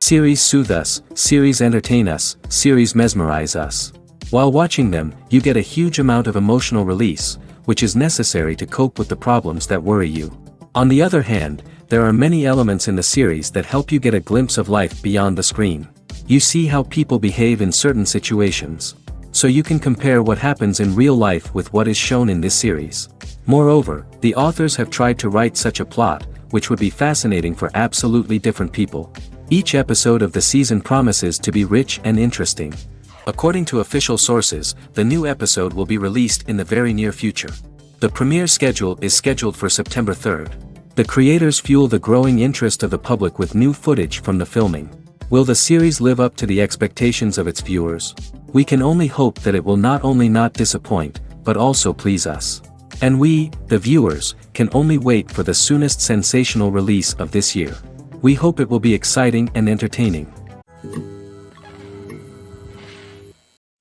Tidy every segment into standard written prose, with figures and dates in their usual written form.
Series soothe us, series entertain us, series mesmerize us. While watching them, you get a huge amount of emotional release, which is necessary to cope with the problems that worry you. On the other hand, there are many elements in the series that help you get a glimpse of life beyond the screen. You see how people behave in certain situations. So you can compare what happens in real life with what is shown in this series. Moreover, the authors have tried to write such a plot, which would be fascinating for absolutely different people. Each episode of the season promises to be rich and interesting. According to official sources, the new episode will be released in the very near future. The premiere schedule is scheduled for September 3rd. The creators fuel the growing interest of the public with new footage from the filming. Will the series live up to the expectations of its viewers? We can only hope that it will not only not disappoint, but also please us. And we, the viewers, can only wait for the soonest sensational release of this year. We hope it will be exciting and entertaining.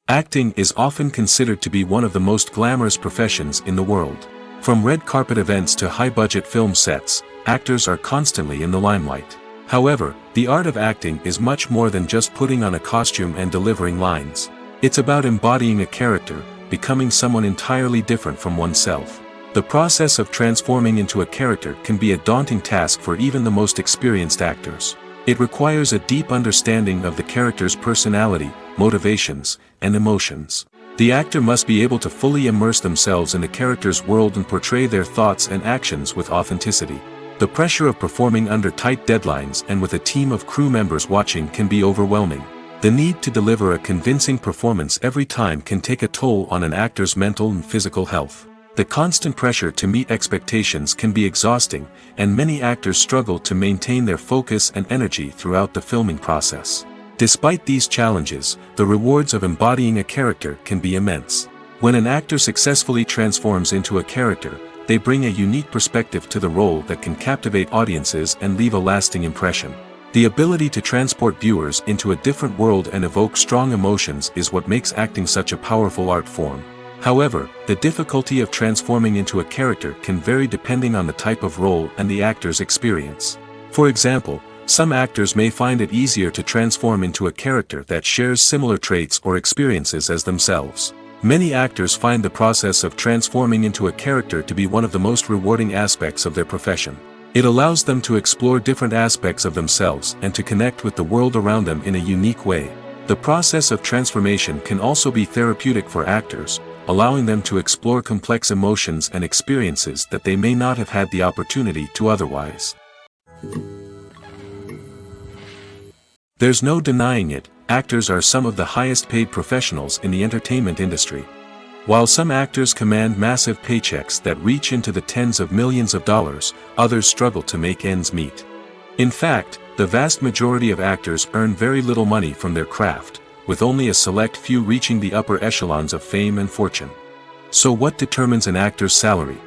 Acting is often considered to be one of the most glamorous professions in the world. From red carpet events to high-budget film sets, actors are constantly in the limelight. However, the art of acting is much more than just putting on a costume and delivering lines. It's about embodying a character, becoming someone entirely different from oneself. The process of transforming into a character can be a daunting task for even the most experienced actors. It requires a deep understanding of the character's personality, motivations, and emotions. The actor must be able to fully immerse themselves in the character's world and portray their thoughts and actions with authenticity. The pressure of performing under tight deadlines and with a team of crew members watching can be overwhelming. The need to deliver a convincing performance every time can take a toll on an actor's mental and physical health. The constant pressure to meet expectations can be exhausting, and many actors struggle to maintain their focus and energy throughout the filming process. Despite these challenges, the rewards of embodying a character can be immense. When an actor successfully transforms into a character, they bring a unique perspective to the role that can captivate audiences and leave a lasting impression. The ability to transport viewers into a different world and evoke strong emotions is what makes acting such a powerful art form. However, the difficulty of transforming into a character can vary depending on the type of role and the actor's experience. For example, some actors may find it easier to transform into a character that shares similar traits or experiences as themselves. Many actors find the process of transforming into a character to be one of the most rewarding aspects of their profession. It allows them to explore different aspects of themselves and to connect with the world around them in a unique way. The process of transformation can also be therapeutic for actors, allowing them to explore complex emotions and experiences that they may not have had the opportunity to otherwise. There's no denying it, actors are some of the highest paid professionals in the entertainment industry. While some actors command massive paychecks that reach into the tens of millions of dollars, others struggle to make ends meet. In fact, the vast majority of actors earn very little money from their craft, with only a select few reaching the upper echelons of fame and fortune. So what determines an actor's salary?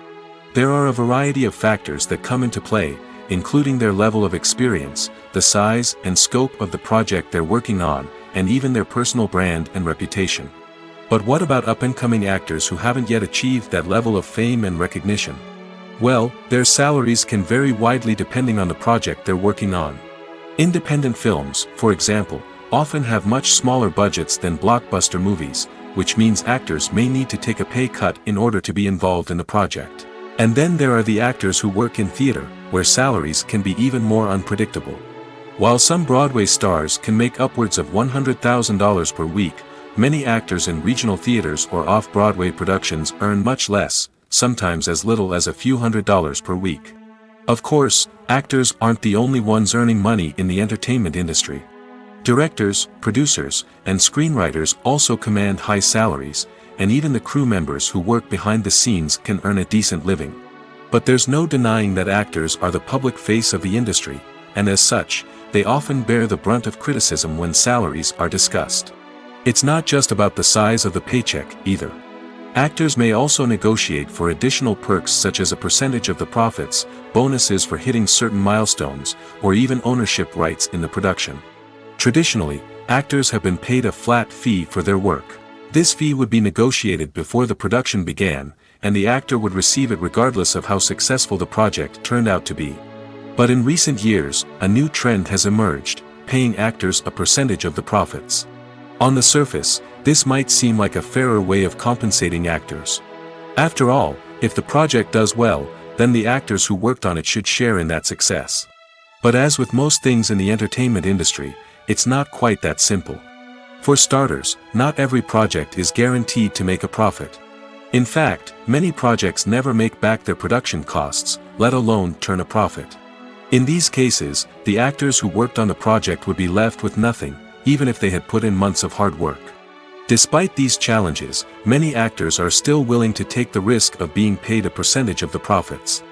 There are a variety of factors that come into play, including their level of experience, the size and scope of the project they're working on, and even their personal brand and reputation. But what about up-and-coming actors who haven't yet achieved that level of fame and recognition? Well, their salaries can vary widely depending on the project they're working on. Independent films, for example, often have much smaller budgets than blockbuster movies, which means actors may need to take a pay cut in order to be involved in the project. And then there are the actors who work in theater, where salaries can be even more unpredictable. While some Broadway stars can make upwards of $100,000 per week, many actors in regional theaters or off-Broadway productions earn much less, sometimes as little as a few $100s per week. Of course, actors aren't the only ones earning money in the entertainment industry. Directors, producers, and screenwriters also command high salaries, and even the crew members who work behind the scenes can earn a decent living. But there's no denying that actors are the public face of the industry, and as such, they often bear the brunt of criticism when salaries are discussed. It's not just about the size of the paycheck, either. Actors may also negotiate for additional perks such as a percentage of the profits, bonuses for hitting certain milestones, or even ownership rights in the production. Traditionally, actors have been paid a flat fee for their work. This fee would be negotiated before the production began, and the actor would receive it regardless of how successful the project turned out to be. But in recent years, a new trend has emerged: paying actors a percentage of the profits. On the surface, this might seem like a fairer way of compensating actors. After all, if the project does well, then the actors who worked on it should share in that success. But as with most things in the entertainment industry, it's not quite that simple. For starters, not every project is guaranteed to make a profit. In fact, many projects never make back their production costs, let alone turn a profit. In these cases, the actors who worked on the project would be left with nothing, even if they had put in months of hard work. Despite these challenges, many actors are still willing to take the risk of being paid a percentage of the profits.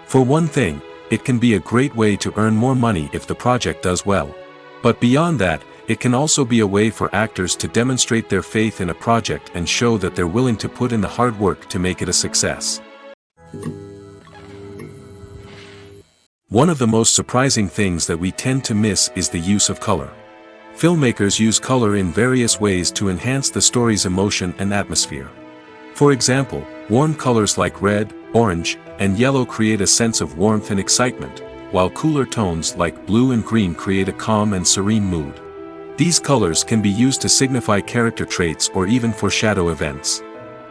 For one thing, it can be a great way to earn more money if the project does well. But beyond that, it can also be a way for actors to demonstrate their faith in a project and show that they're willing to put in the hard work to make it a success. One of the most surprising things that we tend to miss is the use of color. Filmmakers use color in various ways to enhance the story's emotion and atmosphere. For example, warm colors like red, orange, and yellow create a sense of warmth and excitement, while cooler tones like blue and green create a calm and serene mood. These colors can be used to signify character traits or even foreshadow events.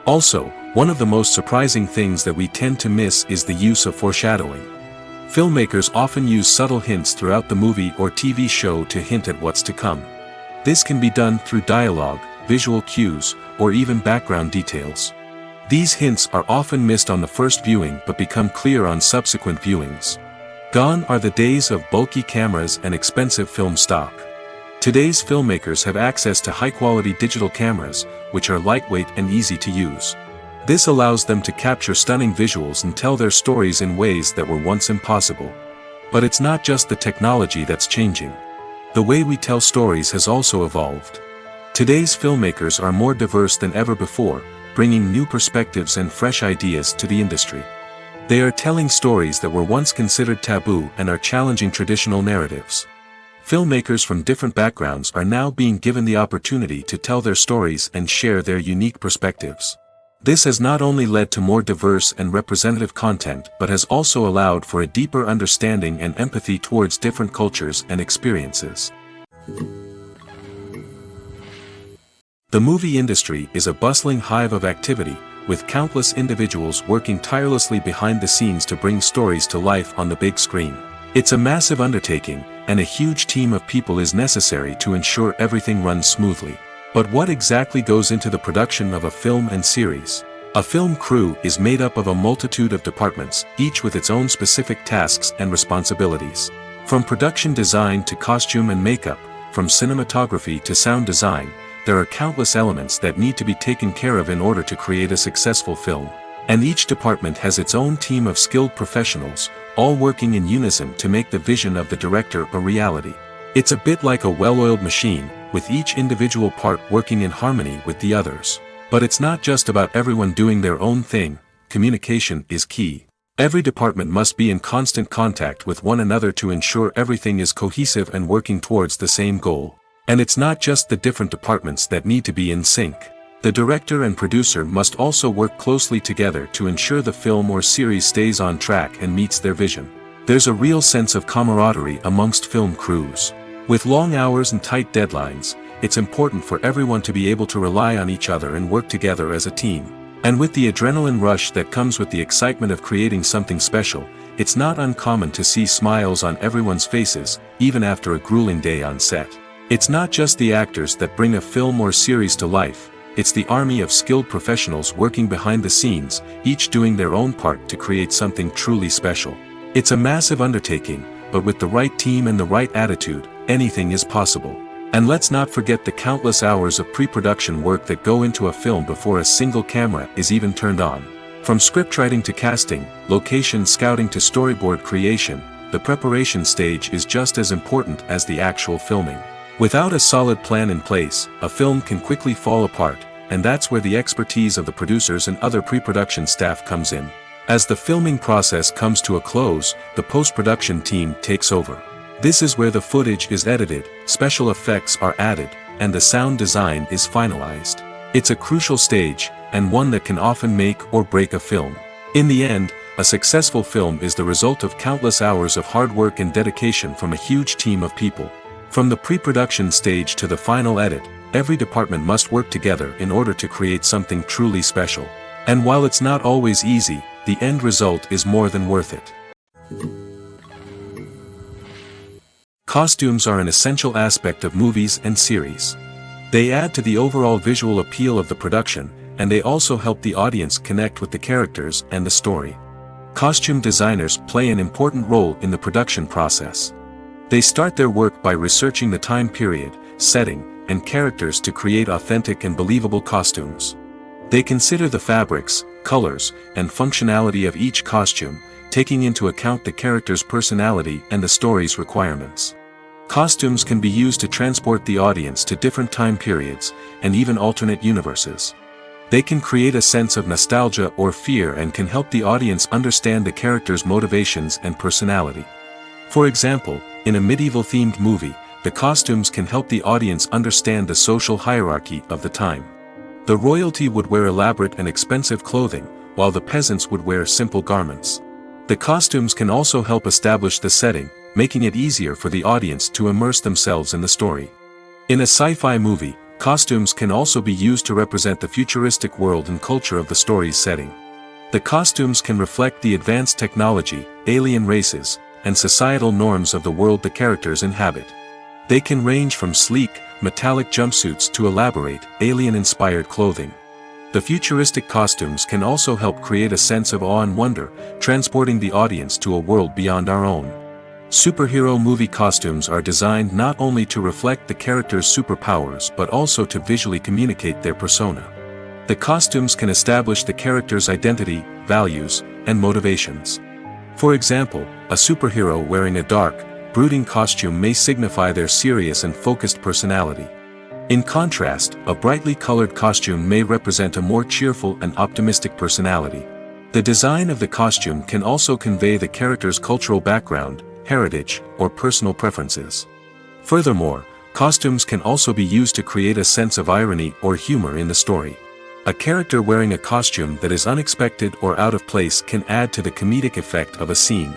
Also, one of the most surprising things that we tend to miss is the use of foreshadowing. Filmmakers often use subtle hints throughout the movie or TV show to hint at what's to come. This can be done through dialogue, visual cues, or even background details. These hints are often missed on the first viewing but become clear on subsequent viewings. Gone are the days of bulky cameras and expensive film stock. Today's filmmakers have access to high-quality digital cameras, which are lightweight and easy to use. This allows them to capture stunning visuals and tell their stories in ways that were once impossible. But it's not just the technology that's changing. The way we tell stories has also evolved. Today's filmmakers are more diverse than ever before, bringing new perspectives and fresh ideas to the industry. They are telling stories that were once considered taboo and are challenging traditional narratives. Filmmakers from different backgrounds are now being given the opportunity to tell their stories and share their unique perspectives. This has not only led to more diverse and representative content but has also allowed for a deeper understanding and empathy towards different cultures and experiences. The movie industry is a bustling hive of activity, with countless individuals working tirelessly behind the scenes to bring stories to life on the big screen. It's a massive undertaking, and a huge team of people is necessary to ensure everything runs smoothly. But what exactly goes into the production of a film and series? A film crew is made up of a multitude of departments, each with its own specific tasks and responsibilities. From production design to costume and makeup, from cinematography to sound design, there are countless elements that need to be taken care of in order to create a successful film. And each department has its own team of skilled professionals, all working in unison to make the vision of the director a reality. It's a bit like a well-oiled machine, with each individual part working in harmony with the others. But it's not just about everyone doing their own thing. Communication is key. Every department must be in constant contact with one another to ensure everything is cohesive and working towards the same goal. And it's not just the different departments that need to be in sync. The director and producer must also work closely together to ensure the film or series stays on track and meets their vision. There's a real sense of camaraderie amongst film crews. With long hours and tight deadlines, it's important for everyone to be able to rely on each other and work together as a team. And with the adrenaline rush that comes with the excitement of creating something special, it's not uncommon to see smiles on everyone's faces, even after a grueling day on set. It's not just the actors that bring a film or series to life, it's the army of skilled professionals working behind the scenes, each doing their own part to create something truly special. It's a massive undertaking, but with the right team and the right attitude, anything is possible. And let's not forget the countless hours of pre-production work that go into a film before a single camera is even turned on. From scriptwriting to casting, location scouting to storyboard creation, the preparation stage is just as important as the actual filming. Without a solid plan in place, a film can quickly fall apart, and that's where the expertise of the producers and other pre-production staff comes in. As the filming process comes to a close, the post-production team takes over. This is where the footage is edited, special effects are added, and the sound design is finalized. It's a crucial stage, and one that can often make or break a film. In the end, a successful film is the result of countless hours of hard work and dedication from a huge team of people. From the pre-production stage to the final edit, every department must work together in order to create something truly special. And while it's not always easy, the end result is more than worth it. Costumes are an essential aspect of movies and series. They add to the overall visual appeal of the production, and they also help the audience connect with the characters and the story. Costume designers play an important role in the production process. They start their work by researching the time period, setting, and characters to create authentic and believable costumes. They consider the fabrics, colors, and functionality of each costume, taking into account the character's personality and the story's requirements. Costumes can be used to transport the audience to different time periods, and even alternate universes. They can create a sense of nostalgia or fear and can help the audience understand the character's motivations and personality. For example, in a medieval-themed movie, the costumes can help the audience understand the social hierarchy of the time. The royalty would wear elaborate and expensive clothing, while the peasants would wear simple garments. The costumes can also help establish the setting, making it easier for the audience to immerse themselves in the story. In a sci-fi movie, costumes can also be used to represent the futuristic world and culture of the story's setting. The costumes can reflect the advanced technology, alien races, and societal norms of the world the characters inhabit. They can range from sleek, metallic jumpsuits to elaborate, alien-inspired clothing. The futuristic costumes can also help create a sense of awe and wonder, transporting the audience to a world beyond our own. Superhero movie costumes are designed not only to reflect the character's superpowers but also to visually communicate their persona. The costumes can establish the character's identity, values, and motivations. For example, a superhero wearing a dark, brooding costume may signify their serious and focused personality. In contrast, a brightly colored costume may represent a more cheerful and optimistic personality. The design of the costume can also convey the character's cultural background, heritage, or personal preferences. Furthermore, costumes can also be used to create a sense of irony or humor in the story. A character wearing a costume that is unexpected or out of place can add to the comedic effect of a scene.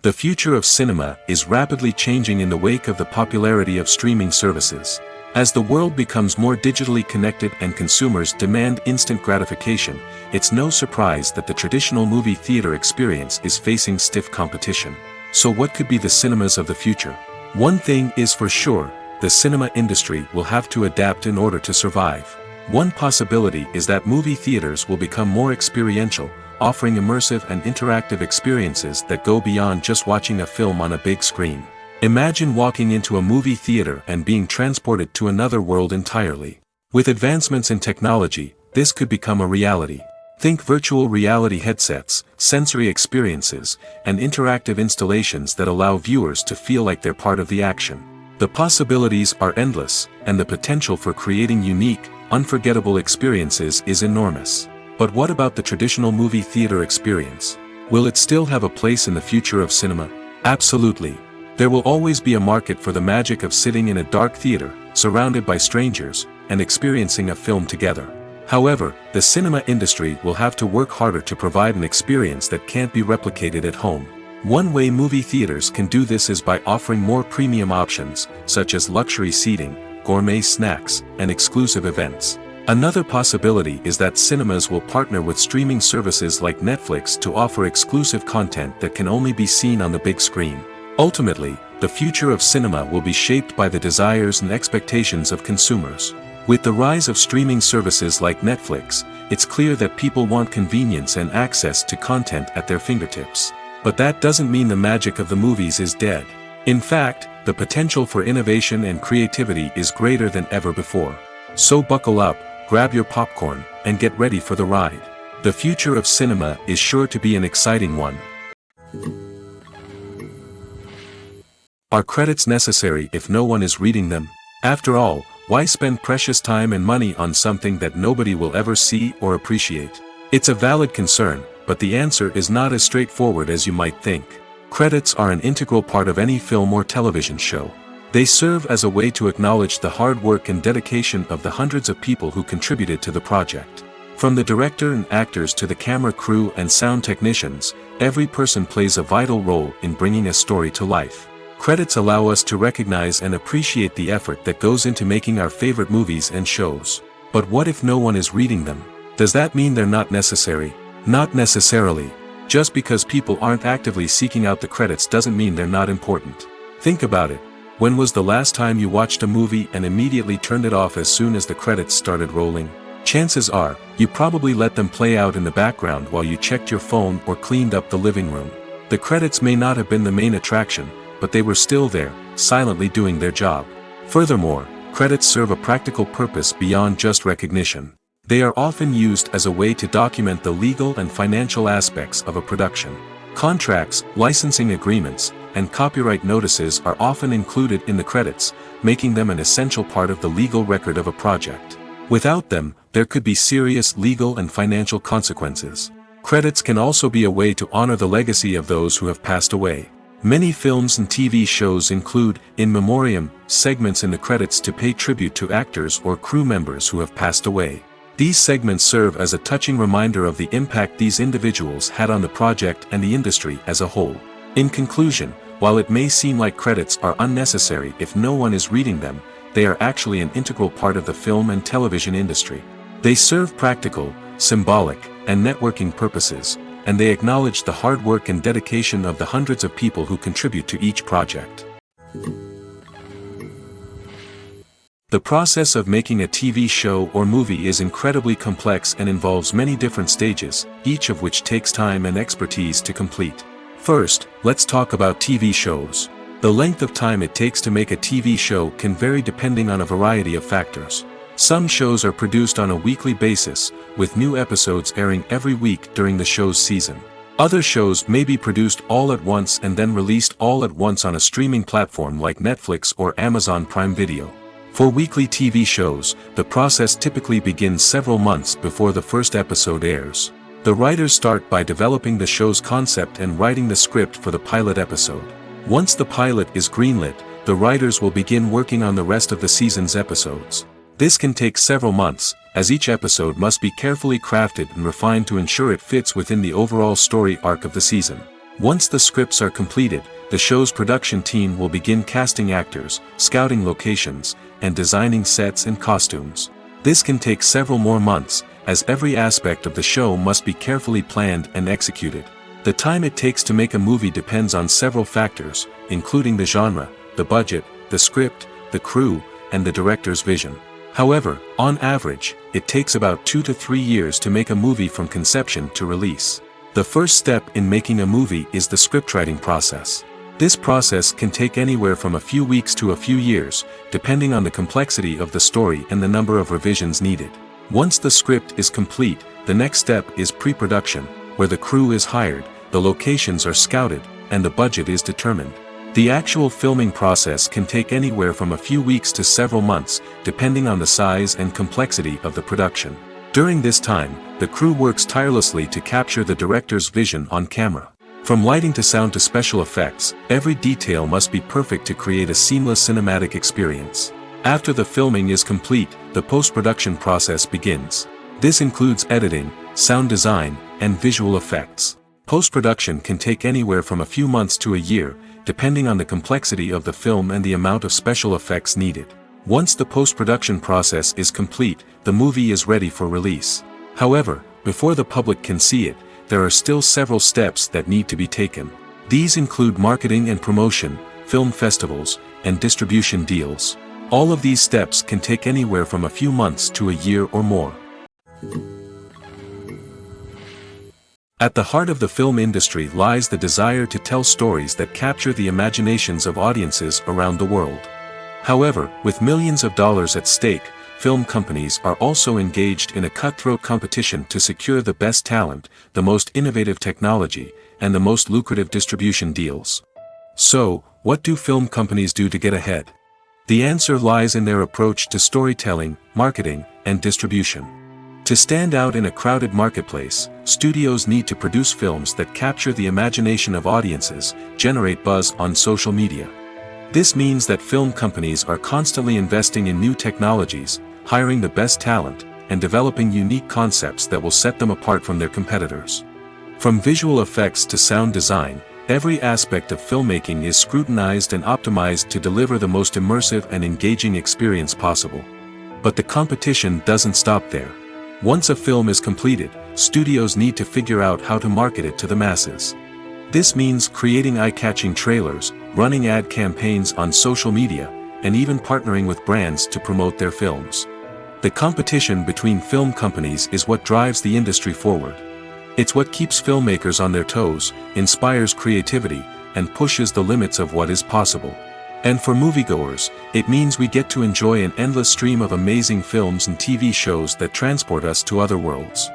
The future of cinema is rapidly changing in the wake of the popularity of streaming services. As the world becomes more digitally connected and consumers demand instant gratification, it's no surprise that the traditional movie theater experience is facing stiff competition. So what could be the cinemas of the future? One thing is for sure, the cinema industry will have to adapt in order to survive. One possibility is that movie theaters will become more experiential, offering immersive and interactive experiences that go beyond just watching a film on a big screen. Imagine walking into a movie theater and being transported to another world entirely. With advancements in technology, this could become a reality. Think virtual reality headsets, sensory experiences, and interactive installations that allow viewers to feel like they're part of the action. The possibilities are endless, and the potential for creating unique, unforgettable experiences is enormous. But what about the traditional movie theater experience? Will it still have a place in the future of cinema? Absolutely. There will always be a market for the magic of sitting in a dark theater, surrounded by strangers, and experiencing a film together. However, the cinema industry will have to work harder to provide an experience that can't be replicated at home. One way movie theaters can do this is by offering more premium options, such as luxury seating, gourmet snacks, and exclusive events. Another possibility is that cinemas will partner with streaming services like Netflix to offer exclusive content that can only be seen on the big screen. Ultimately, the future of cinema will be shaped by the desires and expectations of consumers. With the rise of streaming services like Netflix, it's clear that people want convenience and access to content at their fingertips. But that doesn't mean the magic of the movies is dead. In fact, the potential for innovation and creativity is greater than ever before. So buckle up, grab your popcorn, and get ready for the ride. The future of cinema is sure to be an exciting one. Are credits necessary if no one is reading them? After all, why spend precious time and money on something that nobody will ever see or appreciate? It's a valid concern, but the answer is not as straightforward as you might think. Credits are an integral part of any film or television show. They serve as a way to acknowledge the hard work and dedication of the hundreds of people who contributed to the project. From the director and actors to the camera crew and sound technicians, every person plays a vital role in bringing a story to life. Credits allow us to recognize and appreciate the effort that goes into making our favorite movies and shows. But what if no one is reading them? Does that mean they're not necessary? Not necessarily. Just because people aren't actively seeking out the credits doesn't mean they're not important. Think about it. When was the last time you watched a movie and immediately turned it off as soon as the credits started rolling? Chances are, you probably let them play out in the background while you checked your phone or cleaned up the living room. The credits may not have been the main attraction, but they were still there, silently doing their job. Furthermore, credits serve a practical purpose beyond just recognition. They are often used as a way to document the legal and financial aspects of a production. Contracts, licensing agreements, and copyright notices are often included in the credits, making them an essential part of the legal record of a project. Without them, there could be serious legal and financial consequences. Credits can also be a way to honor the legacy of those who have passed away. Many films and TV shows include, in memoriam, segments in the credits to pay tribute to actors or crew members who have passed away. These segments serve as a touching reminder of the impact these individuals had on the project and the industry as a whole. In conclusion, while it may seem like credits are unnecessary if no one is reading them, they are actually an integral part of the film and television industry. They serve practical, symbolic, and networking purposes, and they acknowledge the hard work and dedication of the hundreds of people who contribute to each project. The process of making a TV show or movie is incredibly complex and involves many different stages, each of which takes time and expertise to complete. First, let's talk about TV shows. The length of time it takes to make a TV show can vary depending on a variety of factors. Some shows are produced on a weekly basis, with new episodes airing every week during the show's season. Other shows may be produced all at once and then released all at once on a streaming platform like Netflix or Amazon Prime Video. For weekly TV shows, the process typically begins several months before the first episode airs. The writers start by developing the show's concept and writing the script for the pilot episode. Once the pilot is greenlit, the writers will begin working on the rest of the season's episodes. This can take several months, as each episode must be carefully crafted and refined to ensure it fits within the overall story arc of the season. Once the scripts are completed, the show's production team will begin casting actors, scouting locations, and designing sets and costumes. This can take several more months, as every aspect of the show must be carefully planned and executed. The time it takes to make a movie depends on several factors, including the genre, the budget, the script, the crew, and the director's vision. However, on average, it takes about 2 to 3 years to make a movie from conception to release. The first step in making a movie is the scriptwriting process. This process can take anywhere from a few weeks to a few years, depending on the complexity of the story and the number of revisions needed. Once the script is complete, the next step is pre-production, where the crew is hired, the locations are scouted, and the budget is determined. The actual filming process can take anywhere from a few weeks to several months, depending on the size and complexity of the production. During this time, the crew works tirelessly to capture the director's vision on camera. From lighting to sound to special effects, every detail must be perfect to create a seamless cinematic experience. After the filming is complete, the post-production process begins. This includes editing, sound design, and visual effects. Post-production can take anywhere from a few months to a year, depending on the complexity of the film and the amount of special effects needed. Once the post-production process is complete, the movie is ready for release. However, before the public can see it, there are still several steps that need to be taken. These include marketing and promotion, film festivals, and distribution deals. All of these steps can take anywhere from a few months to a year or more. At the heart of the film industry lies the desire to tell stories that capture the imaginations of audiences around the world. However, with millions of dollars at stake, film companies are also engaged in a cutthroat competition to secure the best talent, the most innovative technology, and the most lucrative distribution deals. So, what do film companies do to get ahead? The answer lies in their approach to storytelling, marketing, and distribution. To stand out in a crowded marketplace, studios need to produce films that capture the imagination of audiences, generate buzz on social media. This means that film companies are constantly investing in new technologies, hiring the best talent, and developing unique concepts that will set them apart from their competitors. From visual effects to sound design, every aspect of filmmaking is scrutinized and optimized to deliver the most immersive and engaging experience possible. But the competition doesn't stop there. Once a film is completed, studios need to figure out how to market it to the masses. This means creating eye-catching trailers, running ad campaigns on social media, and even partnering with brands to promote their films. The competition between film companies is what drives the industry forward. It's what keeps filmmakers on their toes, inspires creativity, and pushes the limits of what is possible. And for moviegoers, it means we get to enjoy an endless stream of amazing films and TV shows that transport us to other worlds.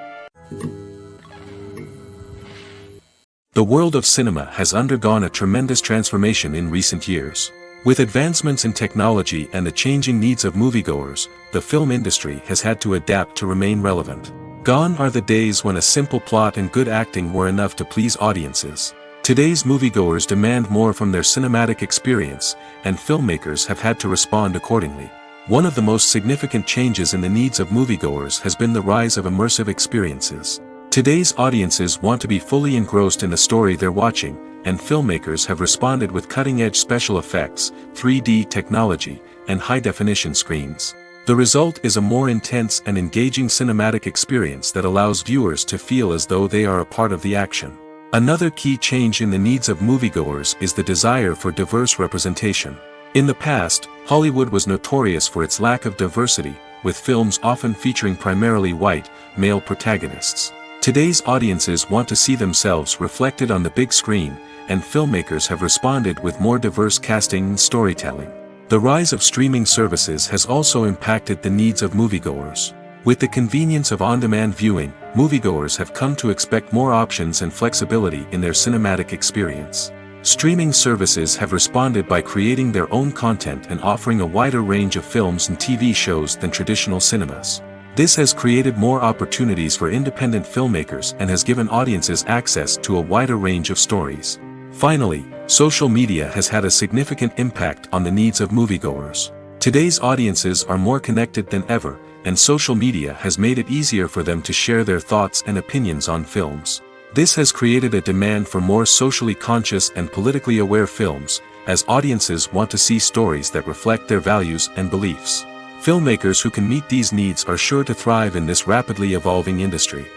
The world of cinema has undergone a tremendous transformation in recent years. With advancements in technology and the changing needs of moviegoers, the film industry has had to adapt to remain relevant. Gone are the days when a simple plot and good acting were enough to please audiences. Today's moviegoers demand more from their cinematic experience, and filmmakers have had to respond accordingly. One of the most significant changes in the needs of moviegoers has been the rise of immersive experiences. Today's audiences want to be fully engrossed in the story they're watching, and filmmakers have responded with cutting-edge special effects, 3D technology, and high-definition screens. The result is a more intense and engaging cinematic experience that allows viewers to feel as though they are a part of the action. Another key change in the needs of moviegoers is the desire for diverse representation. In the past, Hollywood was notorious for its lack of diversity, with films often featuring primarily white, male protagonists. Today's audiences want to see themselves reflected on the big screen, and filmmakers have responded with more diverse casting and storytelling. The rise of streaming services has also impacted the needs of moviegoers. With the convenience of on-demand viewing, moviegoers have come to expect more options and flexibility in their cinematic experience. Streaming services have responded by creating their own content and offering a wider range of films and TV shows than traditional cinemas. This has created more opportunities for independent filmmakers and has given audiences access to a wider range of stories. Finally, social media has had a significant impact on the needs of moviegoers. Today's audiences are more connected than ever, and social media has made it easier for them to share their thoughts and opinions on films. This has created a demand for more socially conscious and politically aware films, as audiences want to see stories that reflect their values and beliefs. Filmmakers who can meet these needs are sure to thrive in this rapidly evolving industry.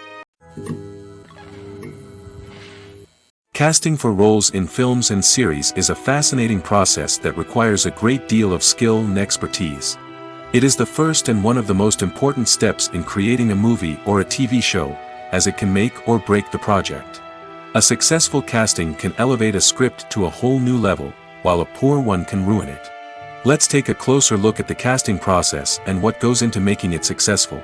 Casting for roles in films and series is a fascinating process that requires a great deal of skill and expertise. It is the first and one of the most important steps in creating a movie or a TV show, as it can make or break the project. A successful casting can elevate a script to a whole new level, while a poor one can ruin it. Let's take a closer look at the casting process and what goes into making it successful.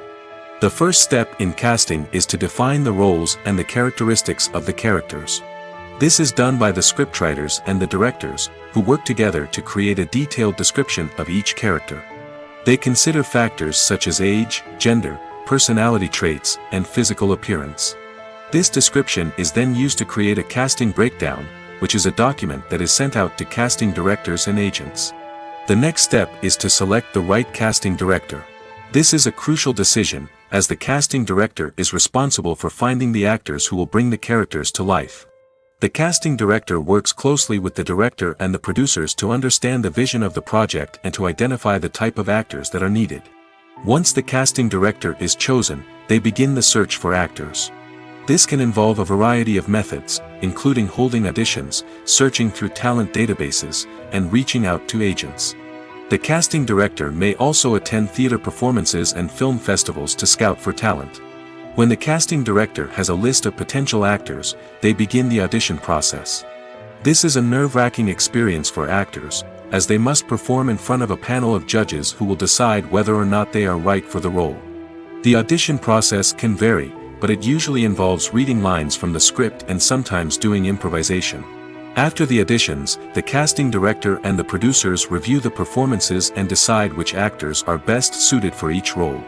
The first step in casting is to define the roles and the characteristics of the characters. This is done by the scriptwriters and the directors, who work together to create a detailed description of each character. They consider factors such as age, gender, personality traits, and physical appearance. This description is then used to create a casting breakdown, which is a document that is sent out to casting directors and agents. The next step is to select the right casting director. This is a crucial decision, as the casting director is responsible for finding the actors who will bring the characters to life. The casting director works closely with the director and the producers to understand the vision of the project and to identify the type of actors that are needed. Once the casting director is chosen, they begin the search for actors. This can involve a variety of methods, including holding auditions, searching through talent databases, and reaching out to agents. The casting director may also attend theater performances and film festivals to scout for talent. When the casting director has a list of potential actors, they begin the audition process. This is a nerve-wracking experience for actors, as they must perform in front of a panel of judges who will decide whether or not they are right for the role. The audition process can vary, but it usually involves reading lines from the script and sometimes doing improvisation. After the auditions, the casting director and the producers review the performances and decide which actors are best suited for each role.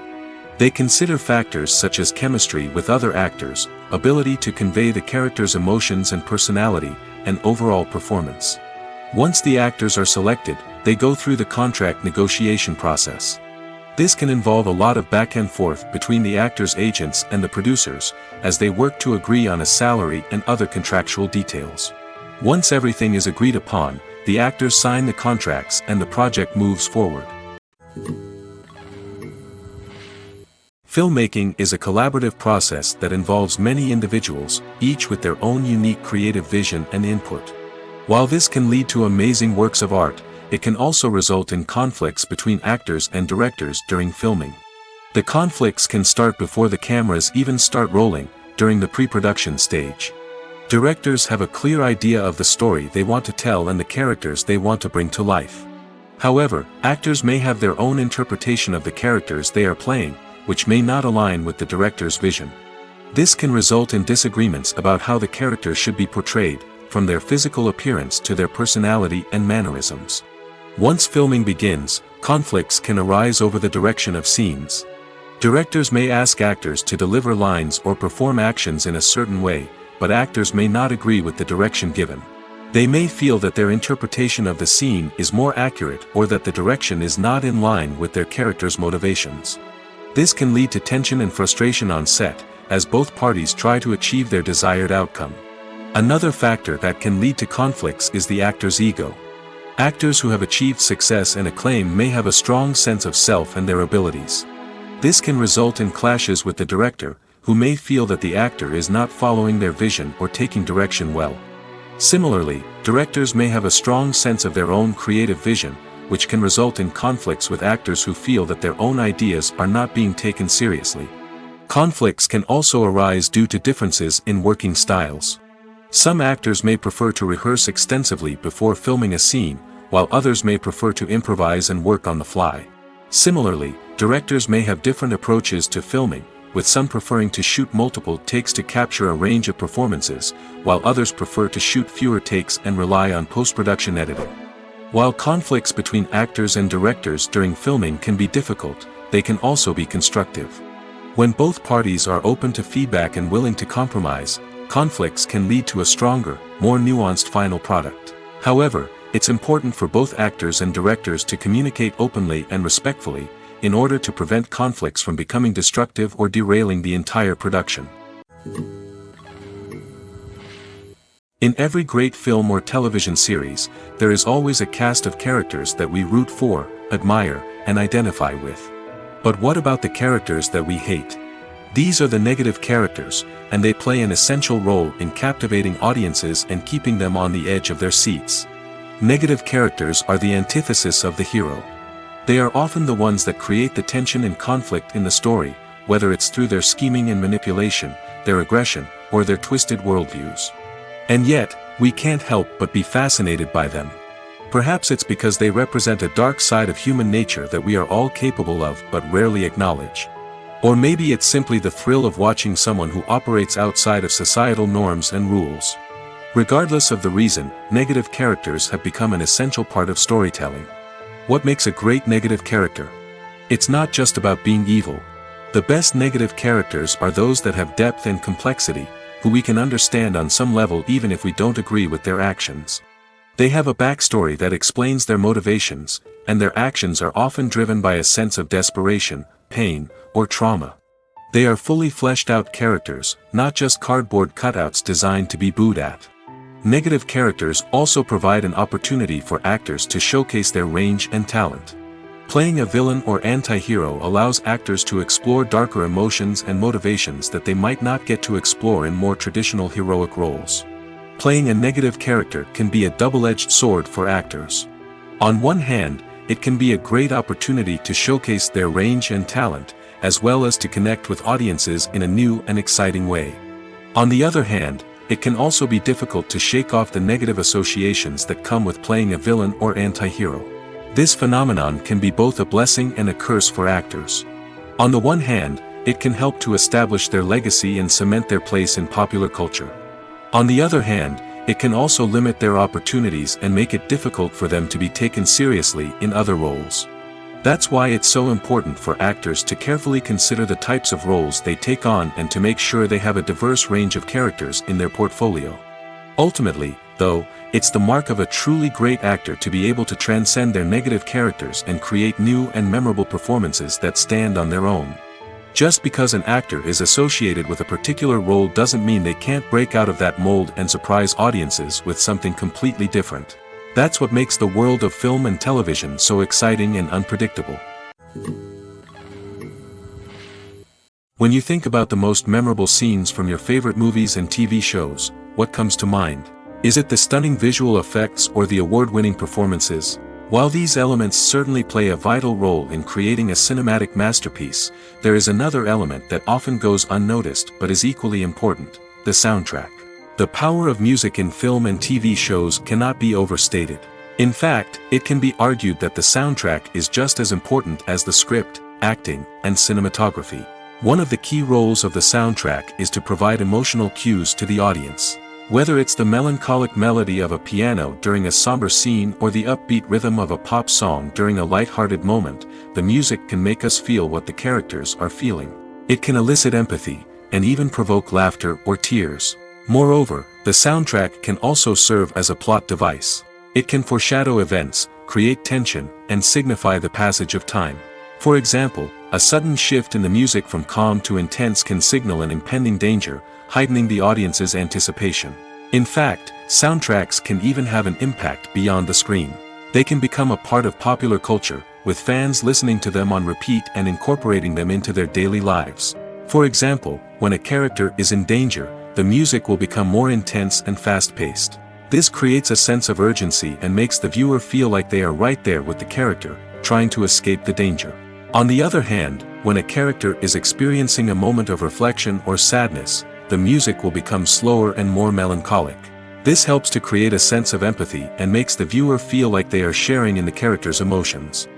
They consider factors such as chemistry with other actors, ability to convey the character's emotions and personality, and overall performance. Once the actors are selected, they go through the contract negotiation process. This can involve a lot of back and forth between the actors' agents and the producers, as they work to agree on a salary and other contractual details. Once everything is agreed upon, the actors sign the contracts and the project moves forward. Filmmaking is a collaborative process that involves many individuals, each with their own unique creative vision and input. While this can lead to amazing works of art, it can also result in conflicts between actors and directors during filming. The conflicts can start before the cameras even start rolling, during the pre-production stage. Directors have a clear idea of the story they want to tell and the characters they want to bring to life. However, actors may have their own interpretation of the characters they are playing, which may not align with the director's vision. This can result in disagreements about how the characters should be portrayed, from their physical appearance to their personality and mannerisms. Once filming begins, conflicts can arise over the direction of scenes. Directors may ask actors to deliver lines or perform actions in a certain way, but actors may not agree with the direction given. They may feel that their interpretation of the scene is more accurate or that the direction is not in line with their character's motivations. This can lead to tension and frustration on set, as both parties try to achieve their desired outcome. Another factor that can lead to conflicts is the actor's ego. Actors who have achieved success and acclaim may have a strong sense of self and their abilities. This can result in clashes with the director, who may feel that the actor is not following their vision or taking direction well. Similarly, directors may have a strong sense of their own creative vision, which can result in conflicts with actors who feel that their own ideas are not being taken seriously. Conflicts can also arise due to differences in working styles. Some actors may prefer to rehearse extensively before filming a scene, while others may prefer to improvise and work on the fly. Similarly, directors may have different approaches to filming, with some preferring to shoot multiple takes to capture a range of performances, while others prefer to shoot fewer takes and rely on post-production editing. While conflicts between actors and directors during filming can be difficult, they can also be constructive. When both parties are open to feedback and willing to compromise, conflicts can lead to a stronger, more nuanced final product. However, it's important for both actors and directors to communicate openly and respectfully, in order to prevent conflicts from becoming destructive or derailing the entire production. In every great film or television series, there is always a cast of characters that we root for, admire, and identify with. But what about the characters that we hate? These are the negative characters, and they play an essential role in captivating audiences and keeping them on the edge of their seats. Negative characters are the antithesis of the hero. They are often the ones that create the tension and conflict in the story, whether it's through their scheming and manipulation, their aggression, or their twisted worldviews. And yet, we can't help but be fascinated by them. Perhaps it's because they represent a dark side of human nature that we are all capable of but rarely acknowledge. Or maybe it's simply the thrill of watching someone who operates outside of societal norms and rules. Regardless of the reason, negative characters have become an essential part of storytelling. What makes a great negative character? It's not just about being evil. The best negative characters are those that have depth and complexity, who we can understand on some level even if we don't agree with their actions. They have a backstory that explains their motivations, and their actions are often driven by a sense of desperation, pain, or trauma. They are fully fleshed out characters, not just cardboard cutouts designed to be booed at. Negative characters also provide an opportunity for actors to showcase their range and talent. Playing a villain or anti-hero allows actors to explore darker emotions and motivations that they might not get to explore in more traditional heroic roles. Playing a negative character can be a double-edged sword for actors. On one hand, it can be a great opportunity to showcase their range and talent, as well as to connect with audiences in a new and exciting way. On the other hand, it can also be difficult to shake off the negative associations that come with playing a villain or anti-hero. This phenomenon can be both a blessing and a curse for actors. On the one hand, it can help to establish their legacy and cement their place in popular culture. On the other hand, it can also limit their opportunities and make it difficult for them to be taken seriously in other roles. That's why it's so important for actors to carefully consider the types of roles they take on and to make sure they have a diverse range of characters in their portfolio. Ultimately, though, it's the mark of a truly great actor to be able to transcend their negative characters and create new and memorable performances that stand on their own. Just because an actor is associated with a particular role doesn't mean they can't break out of that mold and surprise audiences with something completely different. That's what makes the world of film and television so exciting and unpredictable. When you think about the most memorable scenes from your favorite movies and TV shows, what comes to mind? Is it the stunning visual effects or the award-winning performances? While these elements certainly play a vital role in creating a cinematic masterpiece, there is another element that often goes unnoticed but is equally important: the soundtrack. The power of music in film and TV shows cannot be overstated. In fact, it can be argued that the soundtrack is just as important as the script, acting, and cinematography. One of the key roles of the soundtrack is to provide emotional cues to the audience. Whether it's the melancholic melody of a piano during a somber scene or the upbeat rhythm of a pop song during a light-hearted moment, the music can make us feel what the characters are feeling. It can elicit empathy, and even provoke laughter or tears. Moreover, the soundtrack can also serve as a plot device. It can foreshadow events, create tension, and signify the passage of time. For example, a sudden shift in the music from calm to intense can signal an impending danger, heightening the audience's anticipation. In fact, soundtracks can even have an impact beyond the screen. They can become a part of popular culture, with fans listening to them on repeat and incorporating them into their daily lives. For example, when a character is in danger, the music will become more intense and fast-paced. This creates a sense of urgency and makes the viewer feel like they are right there with the character, trying to escape the danger. On the other hand, when a character is experiencing a moment of reflection or sadness, the music will become slower and more melancholic. This helps to create a sense of empathy and makes the viewer feel like they are sharing in the character's emotions.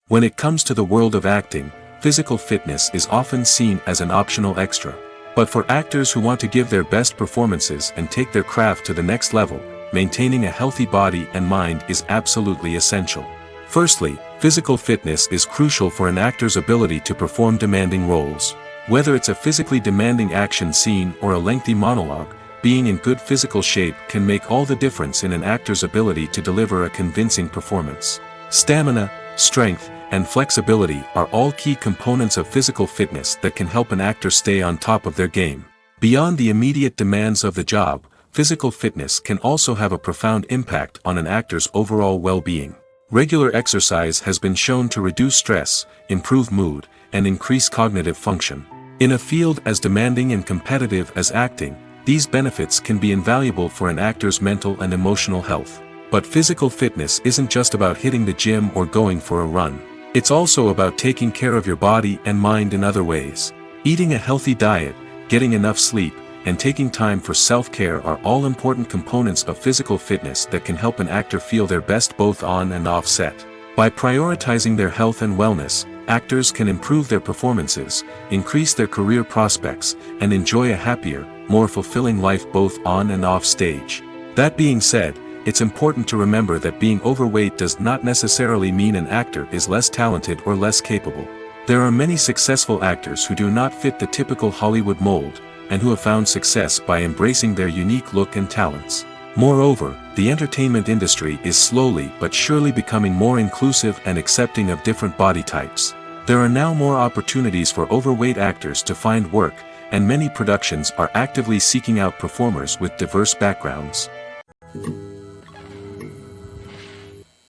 When it comes to the world of acting, physical fitness is often seen as an optional extra. But for actors who want to give their best performances and take their craft to the next level, maintaining a healthy body and mind is absolutely essential. Firstly, physical fitness is crucial for an actor's ability to perform demanding roles. Whether it's a physically demanding action scene or a lengthy monologue, being in good physical shape can make all the difference in an actor's ability to deliver a convincing performance. Stamina, strength, and flexibility are all key components of physical fitness that can help an actor stay on top of their game. Beyond the immediate demands of the job, physical fitness can also have a profound impact on an actor's overall well-being. Regular exercise has been shown to reduce stress, improve mood, and increase cognitive function. In a field as demanding and competitive as acting, these benefits can be invaluable for an actor's mental and emotional health. But physical fitness isn't just about hitting the gym or going for a run. It's also about taking care of your body and mind in other ways. Eating a healthy diet, getting enough sleep, and taking time for self-care are all important components of physical fitness that can help an actor feel their best both on and off set. By prioritizing their health and wellness, actors can improve their performances, increase their career prospects, and enjoy a happier, more fulfilling life both on and off stage. That being said, it's important to remember that being overweight does not necessarily mean an actor is less talented or less capable. There are many successful actors who do not fit the typical Hollywood mold, and who have found success by embracing their unique look and talents. Moreover, the entertainment industry is slowly but surely becoming more inclusive and accepting of different body types. There are now more opportunities for overweight actors to find work, and many productions are actively seeking out performers with diverse backgrounds.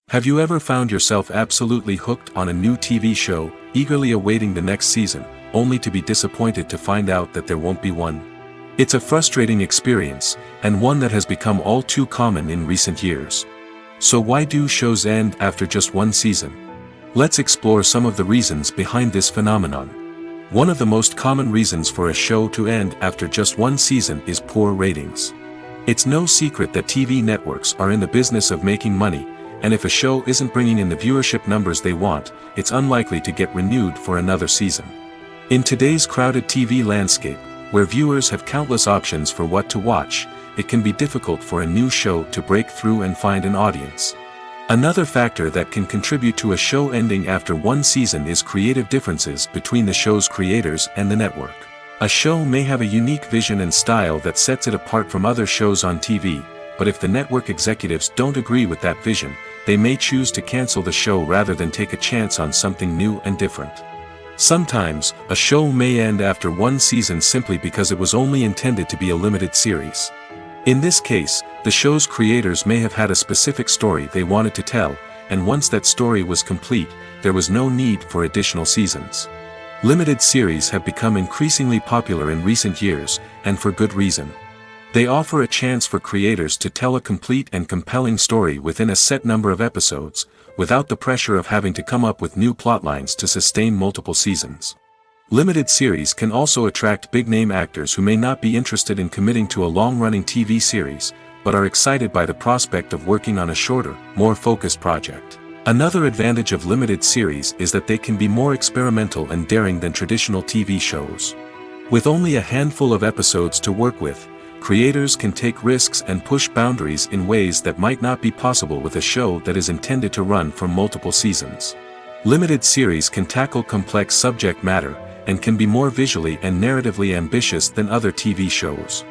Have you ever found yourself absolutely hooked on a new TV show, eagerly awaiting the next season, only to be disappointed to find out that there won't be one? It's a frustrating experience, and one that has become all too common in recent years. So why do shows end after just one season? Let's explore some of the reasons behind this phenomenon. One of the most common reasons for a show to end after just one season is poor ratings. It's no secret that TV networks are in the business of making money, and if a show isn't bringing in the viewership numbers they want, it's unlikely to get renewed for another season. In today's crowded TV landscape, where viewers have countless options for what to watch, it can be difficult for a new show to break through and find an audience. Another factor that can contribute to a show ending after one season is creative differences between the show's creators and the network. A show may have a unique vision and style that sets it apart from other shows on TV, but if the network executives don't agree with that vision, they may choose to cancel the show rather than take a chance on something new and different. Sometimes, a show may end after one season simply because it was only intended to be a limited series. In this case, the show's creators may have had a specific story they wanted to tell, and once that story was complete, there was no need for additional seasons. Limited series have become increasingly popular in recent years, and for good reason. They offer a chance for creators to tell a complete and compelling story within a set number of episodes, without the pressure of having to come up with new plotlines to sustain multiple seasons. Limited series can also attract big-name actors who may not be interested in committing to a long-running TV series, but are excited by the prospect of working on a shorter, more focused project. Another advantage of limited series is that they can be more experimental and daring than traditional TV shows. With only a handful of episodes to work with, creators can take risks and push boundaries in ways that might not be possible with a show that is intended to run for multiple seasons. Limited series can tackle complex subject matter, and can be more visually and narratively ambitious than other TV shows.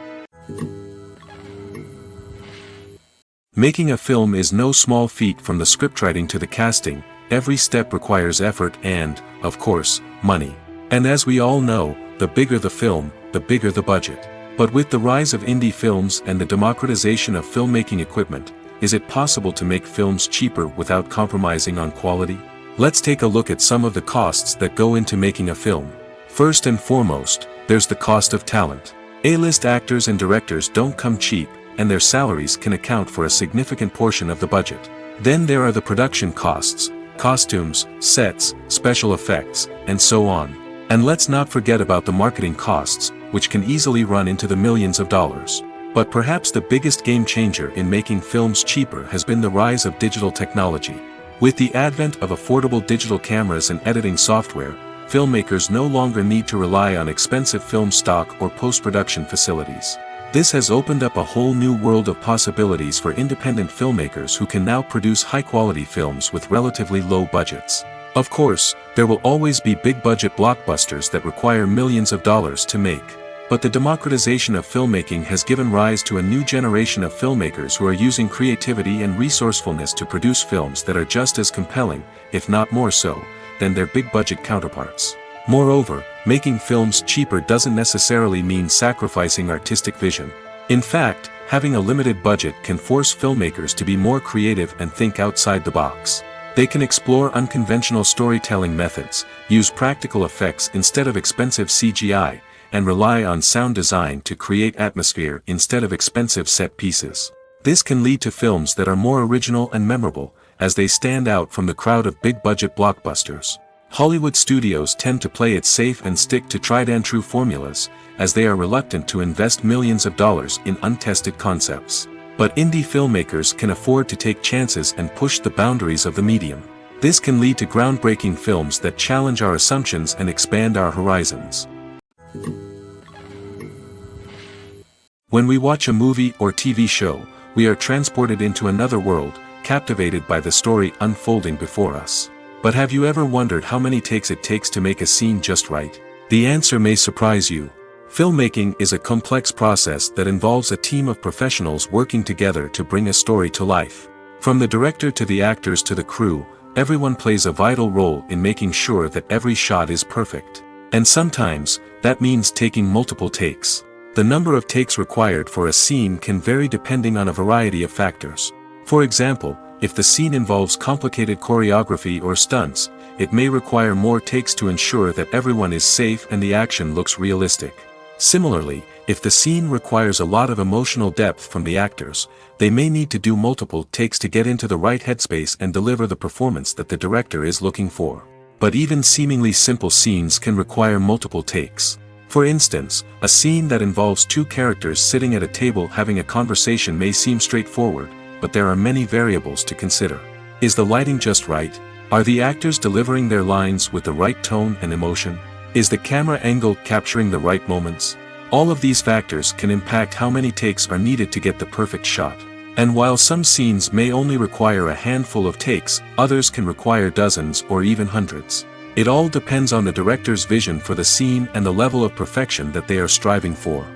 Making a film is no small feat. From the scriptwriting to the casting, every step requires effort and, of course, money. And as we all know, the bigger the film, the bigger the budget. But with the rise of indie films and the democratization of filmmaking equipment, is it possible to make films cheaper without compromising on quality? Let's take a look at some of the costs that go into making a film. First and foremost, there's the cost of talent. A-list actors and directors don't come cheap, and their salaries can account for a significant portion of the budget. Then there are the production costs, costumes, sets, special effects, and so on. And let's not forget about the marketing costs, which can easily run into the millions of dollars. But perhaps the biggest game changer in making films cheaper has been the rise of digital technology. With the advent of affordable digital cameras and editing software, filmmakers no longer need to rely on expensive film stock or post-production facilities. This has opened up a whole new world of possibilities for independent filmmakers who can now produce high-quality films with relatively low budgets. Of course, there will always be big-budget blockbusters that require millions of dollars to make. But the democratization of filmmaking has given rise to a new generation of filmmakers who are using creativity and resourcefulness to produce films that are just as compelling, if not more so, than their big-budget counterparts. Moreover, making films cheaper doesn't necessarily mean sacrificing artistic vision. In fact, having a limited budget can force filmmakers to be more creative and think outside the box. They can explore unconventional storytelling methods, use practical effects instead of expensive CGI, and rely on sound design to create atmosphere instead of expensive set pieces. This can lead to films that are more original and memorable, as they stand out from the crowd of big-budget blockbusters. Hollywood studios tend to play it safe and stick to tried-and-true formulas, as they are reluctant to invest millions of dollars in untested concepts. But indie filmmakers can afford to take chances and push the boundaries of the medium. This can lead to groundbreaking films that challenge our assumptions and expand our horizons. When we watch a movie or TV show, we are transported into another world, captivated by the story unfolding before us. But have you ever wondered how many takes it takes to make a scene just right? The answer may surprise you. Filmmaking is a complex process that involves a team of professionals working together to bring a story to life. From the director to the actors to the crew, everyone plays a vital role in making sure that every shot is perfect. And sometimes, that means taking multiple takes. The number of takes required for a scene can vary depending on a variety of factors. For example, if the scene involves complicated choreography or stunts, it may require more takes to ensure that everyone is safe and the action looks realistic. Similarly, if the scene requires a lot of emotional depth from the actors, they may need to do multiple takes to get into the right headspace and deliver the performance that the director is looking for. But even seemingly simple scenes can require multiple takes. For instance, a scene that involves two characters sitting at a table having a conversation may seem straightforward, but there are many variables to consider. Is the lighting just right? Are the actors delivering their lines with the right tone and emotion? Is the camera angle capturing the right moments? All of these factors can impact how many takes are needed to get the perfect shot. And while some scenes may only require a handful of takes, others can require dozens or even hundreds. It all depends on the director's vision for the scene and the level of perfection that they are striving for.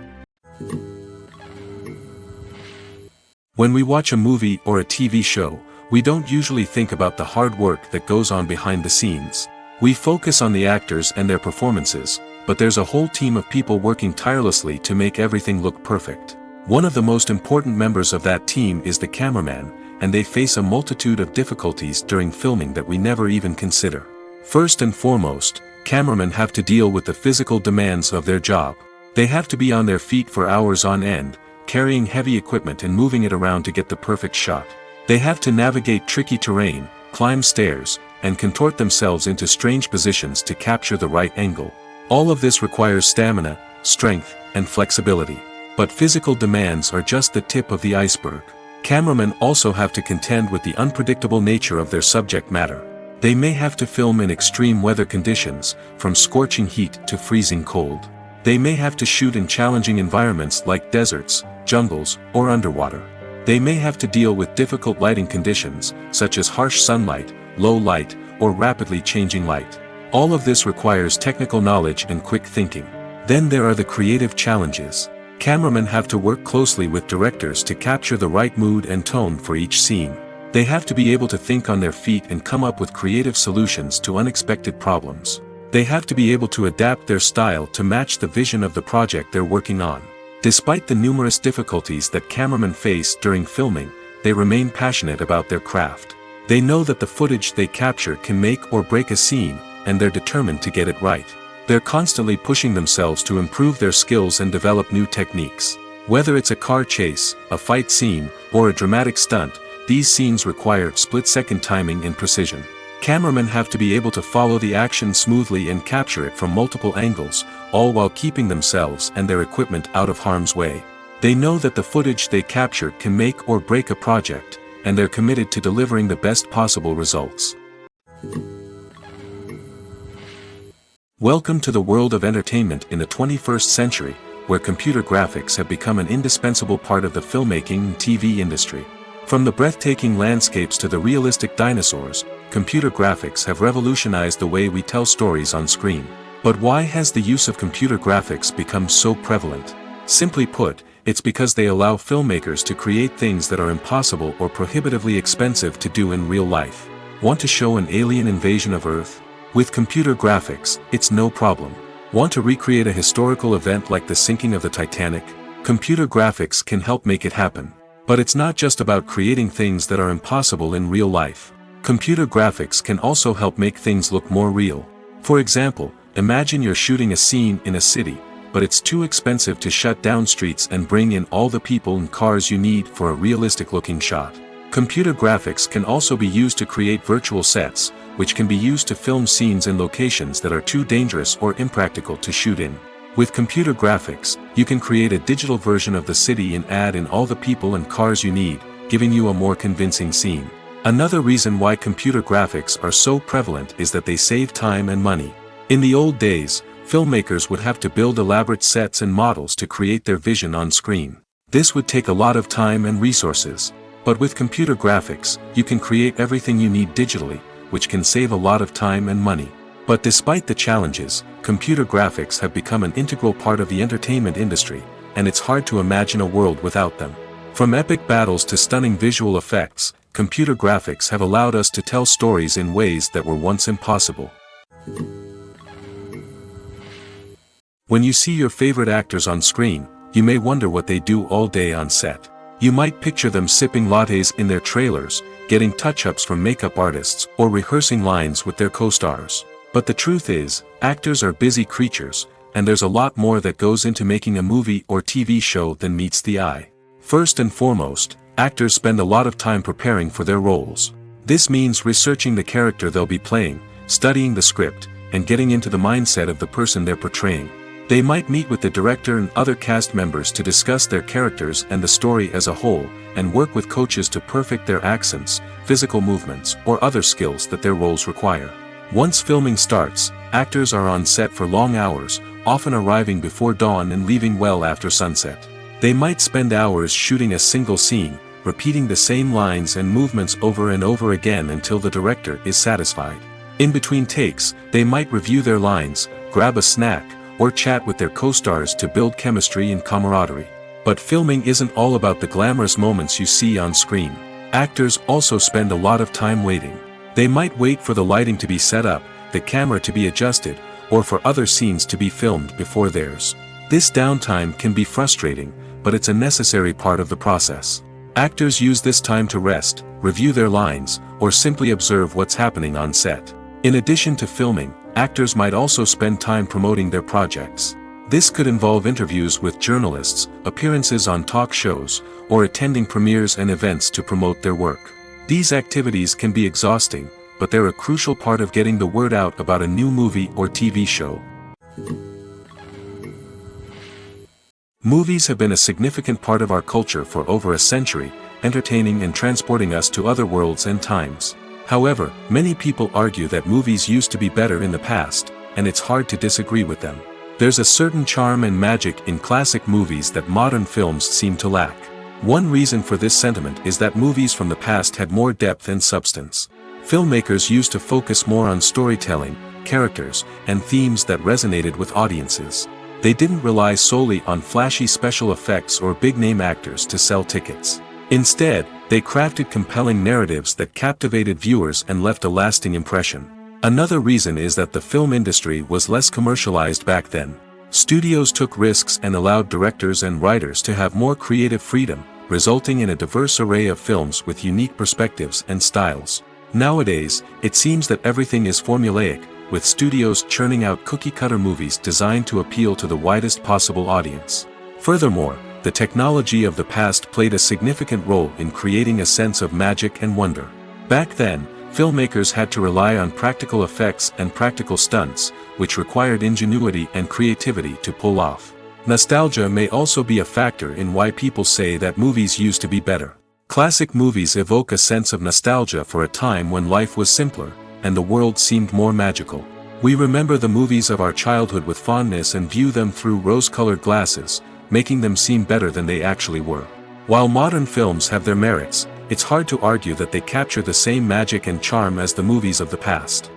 When we watch a movie or a TV show, we don't usually think about the hard work that goes on behind the scenes. We focus on the actors and their performances, but there's a whole team of people working tirelessly to make everything look perfect. One of the most important members of that team is the cameraman, and they face a multitude of difficulties during filming that we never even consider. First and foremost, cameramen have to deal with the physical demands of their job. They have to be on their feet for hours on end, carrying heavy equipment and moving it around to get the perfect shot. They have to navigate tricky terrain, climb stairs, and contort themselves into strange positions to capture the right angle. All of this requires stamina, strength, and flexibility. But physical demands are just the tip of the iceberg. Cameramen also have to contend with the unpredictable nature of their subject matter. They may have to film in extreme weather conditions, from scorching heat to freezing cold. They may have to shoot in challenging environments like deserts, jungles, or underwater. They may have to deal with difficult lighting conditions, such as harsh sunlight, low light, or rapidly changing light. All of this requires technical knowledge and quick thinking. Then there are the creative challenges. Cameramen have to work closely with directors to capture the right mood and tone for each scene. They have to be able to think on their feet and come up with creative solutions to unexpected problems. They have to be able to adapt their style to match the vision of the project they're working on. Despite the numerous difficulties that cameramen face during filming, they remain passionate about their craft. They know that the footage they capture can make or break a scene, and they're determined to get it right. They're constantly pushing themselves to improve their skills and develop new techniques. Whether it's a car chase, a fight scene, or a dramatic stunt, these scenes require split-second timing and precision. Cameramen have to be able to follow the action smoothly and capture it from multiple angles, all while keeping themselves and their equipment out of harm's way. They know that the footage they capture can make or break a project, and they're committed to delivering the best possible results. Welcome to the world of entertainment in the 21st century, where computer graphics have become an indispensable part of the filmmaking and TV industry. From the breathtaking landscapes to the realistic dinosaurs, computer graphics have revolutionized the way we tell stories on screen. But why has the use of computer graphics become so prevalent? Simply put, it's because they allow filmmakers to create things that are impossible or prohibitively expensive to do in real life. Want to show an alien invasion of Earth? With computer graphics, it's no problem. Want to recreate a historical event like the sinking of the Titanic? Computer graphics can help make it happen. But it's not just about creating things that are impossible in real life. Computer graphics can also help make things look more real. For example, imagine you're shooting a scene in a city, but it's too expensive to shut down streets and bring in all the people and cars you need for a realistic-looking shot. Computer graphics can also be used to create virtual sets, which can be used to film scenes in locations that are too dangerous or impractical to shoot in. With computer graphics, you can create a digital version of the city and add in all the people and cars you need, giving you a more convincing scene. Another reason why computer graphics are so prevalent is that they save time and money. In the old days, filmmakers would have to build elaborate sets and models to create their vision on screen. This would take a lot of time and resources. But with computer graphics, you can create everything you need digitally, which can save a lot of time and money. But despite the challenges, computer graphics have become an integral part of the entertainment industry, and it's hard to imagine a world without them. From epic battles to stunning visual effects, computer graphics have allowed us to tell stories in ways that were once impossible. When you see your favorite actors on screen, you may wonder what they do all day on set. You might picture them sipping lattes in their trailers, getting touch-ups from makeup artists, or rehearsing lines with their co-stars. But the truth is, actors are busy creatures, and there's a lot more that goes into making a movie or TV show than meets the eye. First and foremost, actors spend a lot of time preparing for their roles. This means researching the character they'll be playing, studying the script, and getting into the mindset of the person they're portraying. They might meet with the director and other cast members to discuss their characters and the story as a whole, and work with coaches to perfect their accents, physical movements, or other skills that their roles require. Once filming starts, actors are on set for long hours, often arriving before dawn and leaving well after sunset. They might spend hours shooting a single scene, repeating the same lines and movements over and over again until the director is satisfied. In between takes, they might review their lines, grab a snack, or chat with their co-stars to build chemistry and camaraderie. But filming isn't all about the glamorous moments you see on screen. Actors also spend a lot of time waiting. They might wait for the lighting to be set up, the camera to be adjusted, or for other scenes to be filmed before theirs. This downtime can be frustrating, but it's a necessary part of the process. Actors use this time to rest, review their lines, or simply observe what's happening on set. In addition to filming, actors might also spend time promoting their projects. This could involve interviews with journalists, appearances on talk shows, or attending premieres and events to promote their work. These activities can be exhausting, but they're a crucial part of getting the word out about a new movie or TV show. Movies have been a significant part of our culture for over a century, entertaining and transporting us to other worlds and times. However, many people argue that movies used to be better in the past, and it's hard to disagree with them. There's a certain charm and magic in classic movies that modern films seem to lack. One reason for this sentiment is that movies from the past had more depth and substance. Filmmakers used to focus more on storytelling, characters, and themes that resonated with audiences. They didn't rely solely on flashy special effects or big-name actors to sell tickets. Instead, they crafted compelling narratives that captivated viewers and left a lasting impression. Another reason is that the film industry was less commercialized back then. Studios took risks and allowed directors and writers to have more creative freedom, resulting in a diverse array of films with unique perspectives and styles. Nowadays, it seems that everything is formulaic, with studios churning out cookie-cutter movies designed to appeal to the widest possible audience. Furthermore, the technology of the past played a significant role in creating a sense of magic and wonder. Back then, filmmakers had to rely on practical effects and practical stunts, which required ingenuity and creativity to pull off. Nostalgia may also be a factor in why people say that movies used to be better. Classic movies evoke a sense of nostalgia for a time when life was simpler, and the world seemed more magical. We remember the movies of our childhood with fondness and view them through rose-colored glasses, making them seem better than they actually were. While modern films have their merits, it's hard to argue that they capture the same magic and charm as the movies of the past.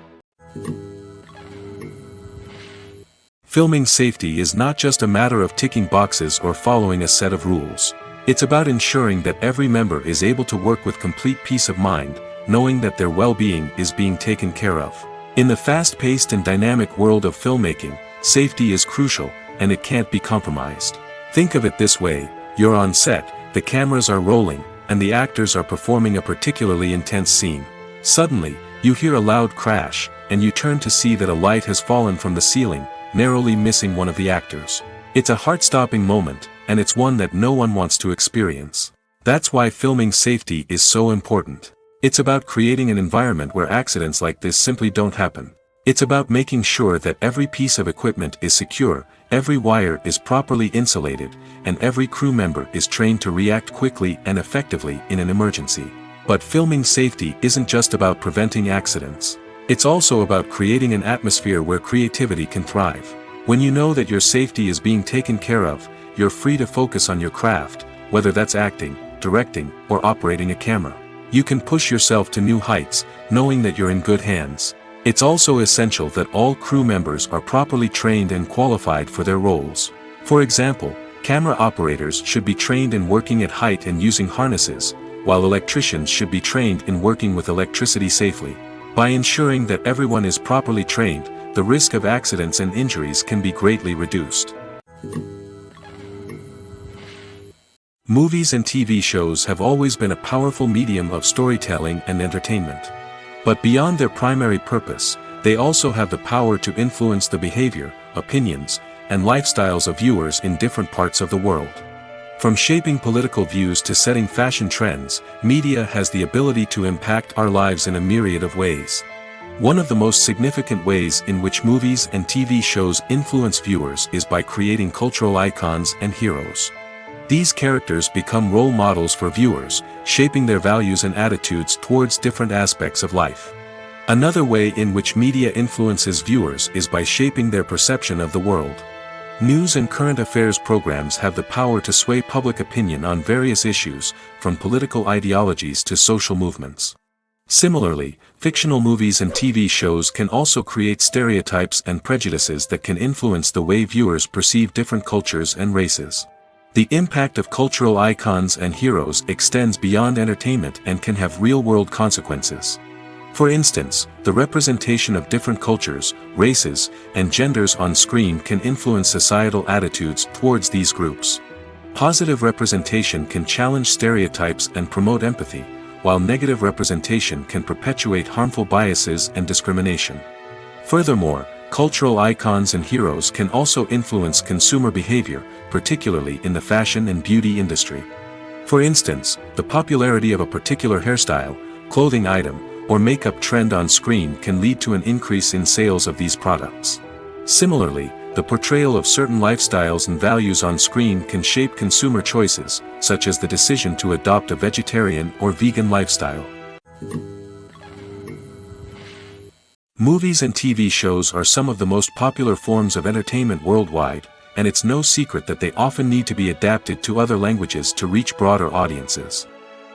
Filming safety is not just a matter of ticking boxes or following a set of rules. It's about ensuring that every member is able to work with complete peace of mind, knowing that their well-being is being taken care of. In the fast-paced and dynamic world of filmmaking, safety is crucial, and it can't be compromised. Think of it this way: you're on set, the cameras are rolling, and the actors are performing a particularly intense scene. Suddenly, you hear a loud crash, and you turn to see that a light has fallen from the ceiling, narrowly missing one of the actors. It's a heart-stopping moment, and it's one that no one wants to experience. That's why filming safety is so important. It's about creating an environment where accidents like this simply don't happen. It's about making sure that every piece of equipment is secure, every wire is properly insulated, and every crew member is trained to react quickly and effectively in an emergency. But filming safety isn't just about preventing accidents. It's also about creating an atmosphere where creativity can thrive. When you know that your safety is being taken care of, you're free to focus on your craft, whether that's acting, directing, or operating a camera. You can push yourself to new heights, knowing that you're in good hands. It's also essential that all crew members are properly trained and qualified for their roles. For example, camera operators should be trained in working at height and using harnesses, while electricians should be trained in working with electricity safely. By ensuring that everyone is properly trained, the risk of accidents and injuries can be greatly reduced. Movies and TV shows have always been a powerful medium of storytelling and entertainment. But beyond their primary purpose, they also have the power to influence the behavior, opinions, and lifestyles of viewers in different parts of the world. From shaping political views to setting fashion trends, media has the ability to impact our lives in a myriad of ways. One of the most significant ways in which movies and TV shows influence viewers is by creating cultural icons and heroes. These characters become role models for viewers, shaping their values and attitudes towards different aspects of life. Another way in which media influences viewers is by shaping their perception of the world. News and current affairs programs have the power to sway public opinion on various issues, from political ideologies to social movements. Similarly, fictional movies and TV shows can also create stereotypes and prejudices that can influence the way viewers perceive different cultures and races. The impact of cultural icons and heroes extends beyond entertainment and can have real-world consequences. For instance, the representation of different cultures, races, and genders on screen can influence societal attitudes towards these groups. Positive representation can challenge stereotypes and promote empathy, while negative representation can perpetuate harmful biases and discrimination. Furthermore, cultural icons and heroes can also influence consumer behavior, particularly in the fashion and beauty industry. For instance, the popularity of a particular hairstyle, clothing item, or makeup trend on screen can lead to an increase in sales of these products. Similarly, the portrayal of certain lifestyles and values on screen can shape consumer choices, such as the decision to adopt a vegetarian or vegan lifestyle. Movies and TV shows are some of the most popular forms of entertainment worldwide, and it's no secret that they often need to be adapted to other languages to reach broader audiences.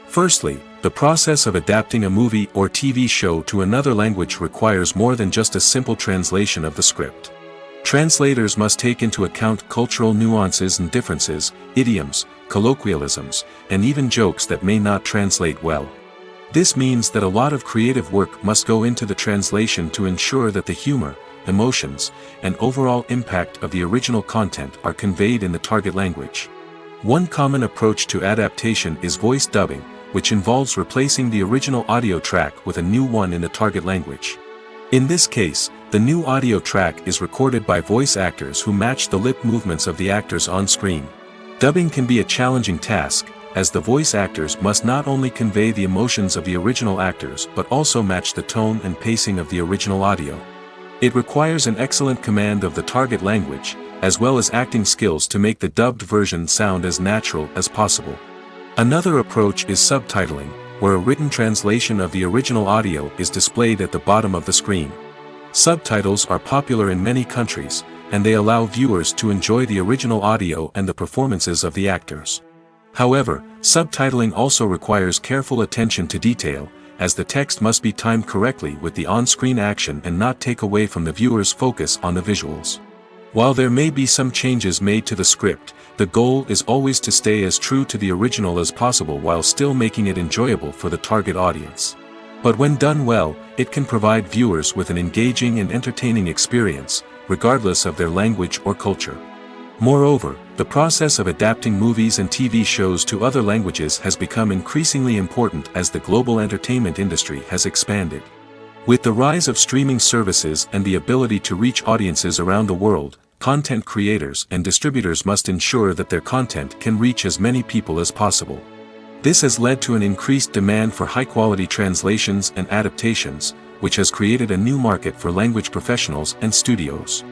Firstly, the process of adapting a movie or TV show to another language requires more than just a simple translation of the script. Translators must take into account cultural nuances and differences, idioms, colloquialisms, and even jokes that may not translate well. This means that a lot of creative work must go into the translation to ensure that the humor, emotions, and overall impact of the original content are conveyed in the target language. One common approach to adaptation is voice dubbing, which involves replacing the original audio track with a new one in the target language. In this case, the new audio track is recorded by voice actors who match the lip movements of the actors on screen. Dubbing can be a challenging task, as the voice actors must not only convey the emotions of the original actors but also match the tone and pacing of the original audio. It requires an excellent command of the target language, as well as acting skills to make the dubbed version sound as natural as possible. Another approach is subtitling, where a written translation of the original audio is displayed at the bottom of the screen. Subtitles are popular in many countries, and they allow viewers to enjoy the original audio and the performances of the actors. However, subtitling also requires careful attention to detail, as the text must be timed correctly with the on-screen action and not take away from the viewer's focus on the visuals. While there may be some changes made to the script, the goal is always to stay as true to the original as possible while still making it enjoyable for the target audience. But when done well, it can provide viewers with an engaging and entertaining experience, regardless of their language or culture. Moreover, the process of adapting movies and TV shows to other languages has become increasingly important as the global entertainment industry has expanded. With the rise of streaming services and the ability to reach audiences around the world, content creators and distributors must ensure that their content can reach as many people as possible. This has led to an increased demand for high-quality translations and adaptations, which has created a new market for language professionals and studios.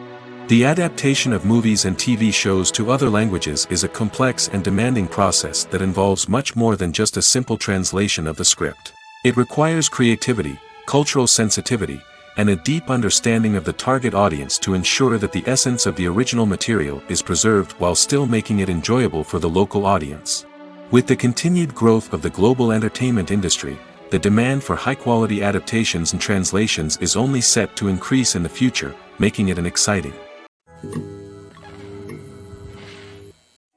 The adaptation of movies and TV shows to other languages is a complex and demanding process that involves much more than just a simple translation of the script. It requires creativity, cultural sensitivity, and a deep understanding of the target audience to ensure that the essence of the original material is preserved while still making it enjoyable for the local audience. With the continued growth of the global entertainment industry, the demand for high-quality adaptations and translations is only set to increase in the future, making it an exciting.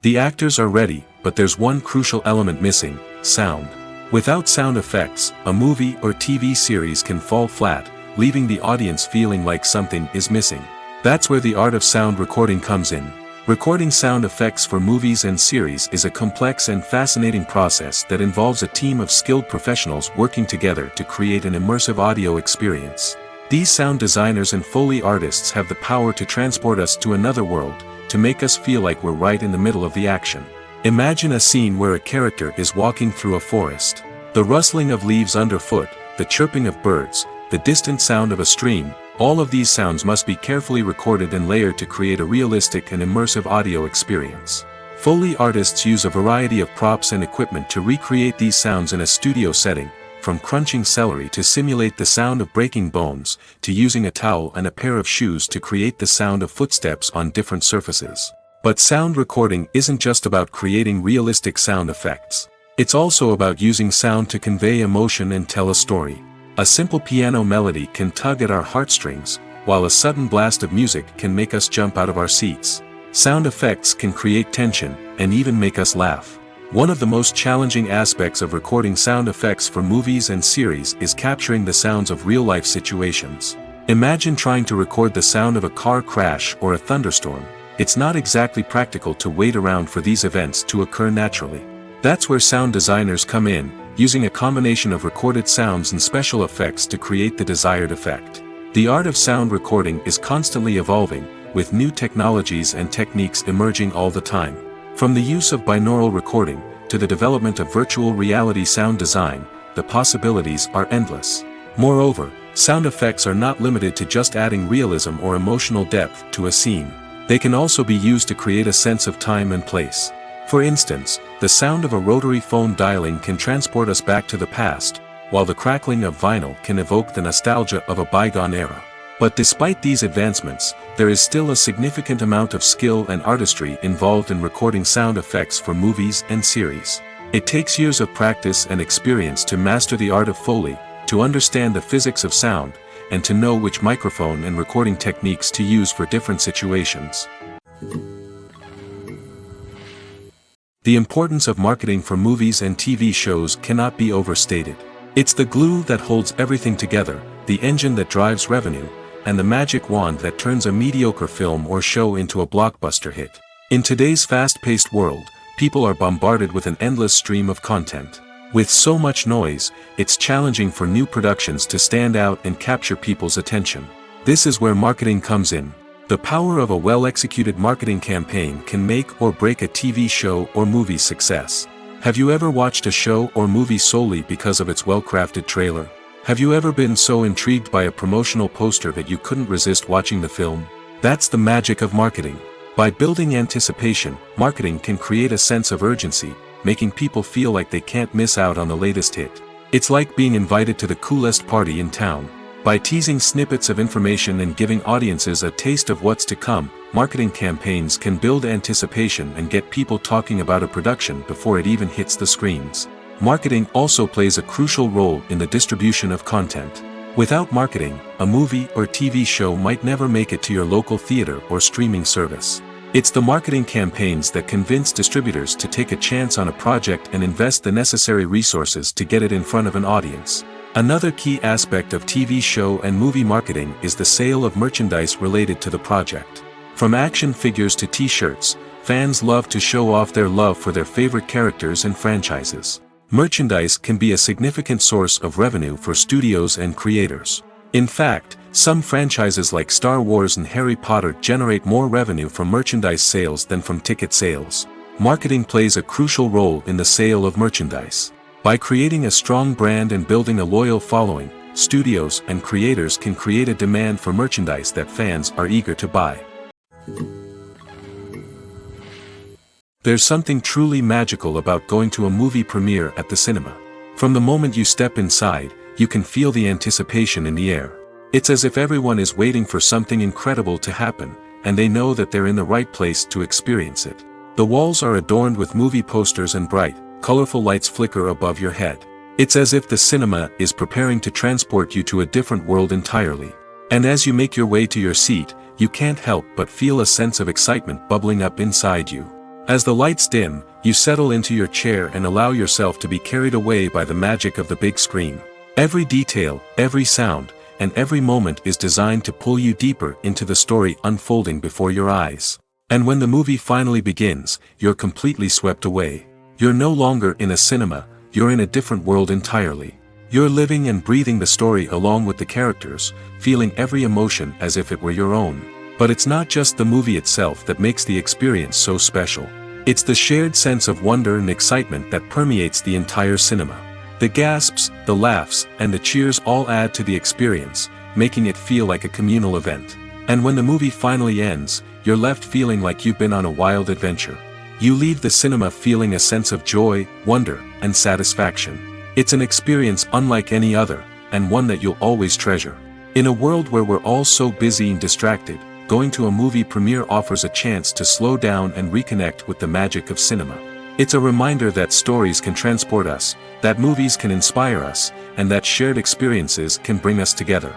The actors are ready, but there's one crucial element missing: sound. Without sound effects, a movie or TV series can fall flat, leaving the audience feeling like something is missing. That's where the art of sound recording comes in. Recording sound effects for movies and series is a complex and fascinating process that involves a team of skilled professionals working together to create an immersive audio experience. These sound designers and Foley artists have the power to transport us to another world, to make us feel like we're right in the middle of the action. Imagine a scene where a character is walking through a forest. The rustling of leaves underfoot, the chirping of birds, the distant sound of a stream, all of these sounds must be carefully recorded and layered to create a realistic and immersive audio experience. Foley artists use a variety of props and equipment to recreate these sounds in a studio setting, from crunching celery to simulate the sound of breaking bones, to using a towel and a pair of shoes to create the sound of footsteps on different surfaces. But sound recording isn't just about creating realistic sound effects. It's also about using sound to convey emotion and tell a story. A simple piano melody can tug at our heartstrings, while a sudden blast of music can make us jump out of our seats. Sound effects can create tension, and even make us laugh. One of the most challenging aspects of recording sound effects for movies and series is capturing the sounds of real-life situations. Imagine trying to record the sound of a car crash or a thunderstorm. It's not exactly practical to wait around for these events to occur naturally. That's where sound designers come in, using a combination of recorded sounds and special effects to create the desired effect. The art of sound recording is constantly evolving, with new technologies and techniques emerging all the time. From the use of binaural recording, to the development of virtual reality sound design, the possibilities are endless. Moreover, sound effects are not limited to just adding realism or emotional depth to a scene. They can also be used to create a sense of time and place. For instance, the sound of a rotary phone dialing can transport us back to the past, while the crackling of vinyl can evoke the nostalgia of a bygone era. But despite these advancements, there is still a significant amount of skill and artistry involved in recording sound effects for movies and series. It takes years of practice and experience to master the art of Foley, to understand the physics of sound, and to know which microphone and recording techniques to use for different situations. The importance of marketing for movies and TV shows cannot be overstated. It's the glue that holds everything together, the engine that drives revenue, and the magic wand that turns a mediocre film or show into a blockbuster hit. In today's fast-paced world, people are bombarded with an endless stream of content. With so much noise, it's challenging for new productions to stand out and capture people's attention. This is where marketing comes in. The power of a well-executed marketing campaign can make or break a TV show or movie's success. Have you ever watched a show or movie solely because of its well-crafted trailer? Have you ever been so intrigued by a promotional poster that you couldn't resist watching the film? That's the magic of marketing. By building anticipation, marketing can create a sense of urgency, making people feel like they can't miss out on the latest hit. It's like being invited to the coolest party in town. By teasing snippets of information and giving audiences a taste of what's to come, marketing campaigns can build anticipation and get people talking about a production before it even hits the screens. Marketing also plays a crucial role in the distribution of content. Without marketing, a movie or TV show might never make it to your local theater or streaming service. It's the marketing campaigns that convince distributors to take a chance on a project and invest the necessary resources to get it in front of an audience. Another key aspect of TV show and movie marketing is the sale of merchandise related to the project. From action figures to t-shirts, fans love to show off their love for their favorite characters and franchises. Merchandise can be a significant source of revenue for studios and creators. In fact, some franchises like Star Wars and Harry Potter generate more revenue from merchandise sales than from ticket sales. Marketing plays a crucial role in the sale of merchandise. By creating a strong brand and building a loyal following, studios and creators can create a demand for merchandise that fans are eager to buy. There's something truly magical about going to a movie premiere at the cinema. From the moment you step inside, you can feel the anticipation in the air. It's as if everyone is waiting for something incredible to happen, and they know that they're in the right place to experience it. The walls are adorned with movie posters and bright, colorful lights flicker above your head. It's as if the cinema is preparing to transport you to a different world entirely. And as you make your way to your seat, you can't help but feel a sense of excitement bubbling up inside you. As the lights dim, you settle into your chair and allow yourself to be carried away by the magic of the big screen. Every detail, every sound, and every moment is designed to pull you deeper into the story unfolding before your eyes. And when the movie finally begins, you're completely swept away. You're no longer in a cinema, you're in a different world entirely. You're living and breathing the story along with the characters, feeling every emotion as if it were your own. But it's not just the movie itself that makes the experience so special. It's the shared sense of wonder and excitement that permeates the entire cinema. The gasps, the laughs, and the cheers all add to the experience, making it feel like a communal event. And when the movie finally ends, you're left feeling like you've been on a wild adventure. You leave the cinema feeling a sense of joy, wonder, and satisfaction. It's an experience unlike any other, and one that you'll always treasure. In a world where we're all so busy and distracted, going to a movie premiere offers a chance to slow down and reconnect with the magic of cinema. It's a reminder that stories can transport us, that movies can inspire us, and that shared experiences can bring us together.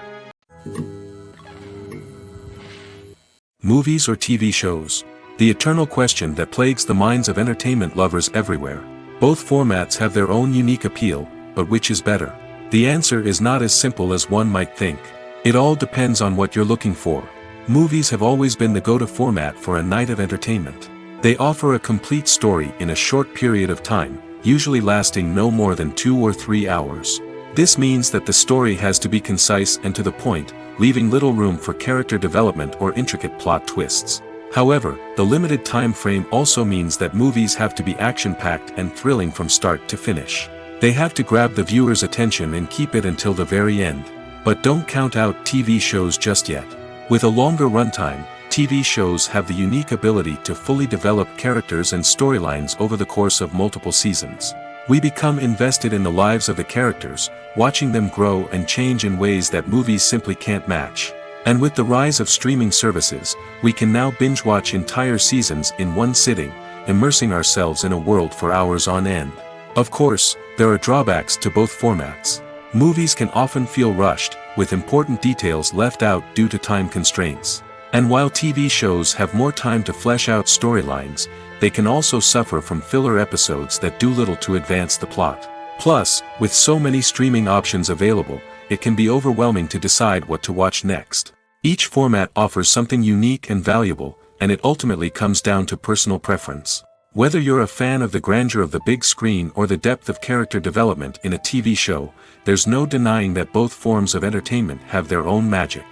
Movies or TV shows? The eternal question that plagues the minds of entertainment lovers everywhere. Both formats have their own unique appeal, but which is better? The answer is not as simple as one might think. It all depends on what you're looking for. Movies have always been the go-to format for a night of entertainment. They offer a complete story in a short period of time, usually lasting no more than 2 or 3 hours. This means that the story has to be concise and to the point, leaving little room for character development or intricate plot twists. However, the limited time frame also means that movies have to be action-packed and thrilling from start to finish. They have to grab the viewer's attention and keep it until the very end. But don't count out TV shows just yet. With a longer runtime, TV shows have the unique ability to fully develop characters and storylines over the course of multiple seasons. We become invested in the lives of the characters, watching them grow and change in ways that movies simply can't match. And with the rise of streaming services, we can now binge-watch entire seasons in one sitting, immersing ourselves in a world for hours on end. Of course, there are drawbacks to both formats. Movies can often feel rushed, with important details left out due to time constraints. And while TV shows have more time to flesh out storylines, they can also suffer from filler episodes that do little to advance the plot. Plus, with so many streaming options available, it can be overwhelming to decide what to watch next. Each format offers something unique and valuable, and it ultimately comes down to personal preference. Whether you're a fan of the grandeur of the big screen or the depth of character development in a TV show, there's no denying that both forms of entertainment have their own magic.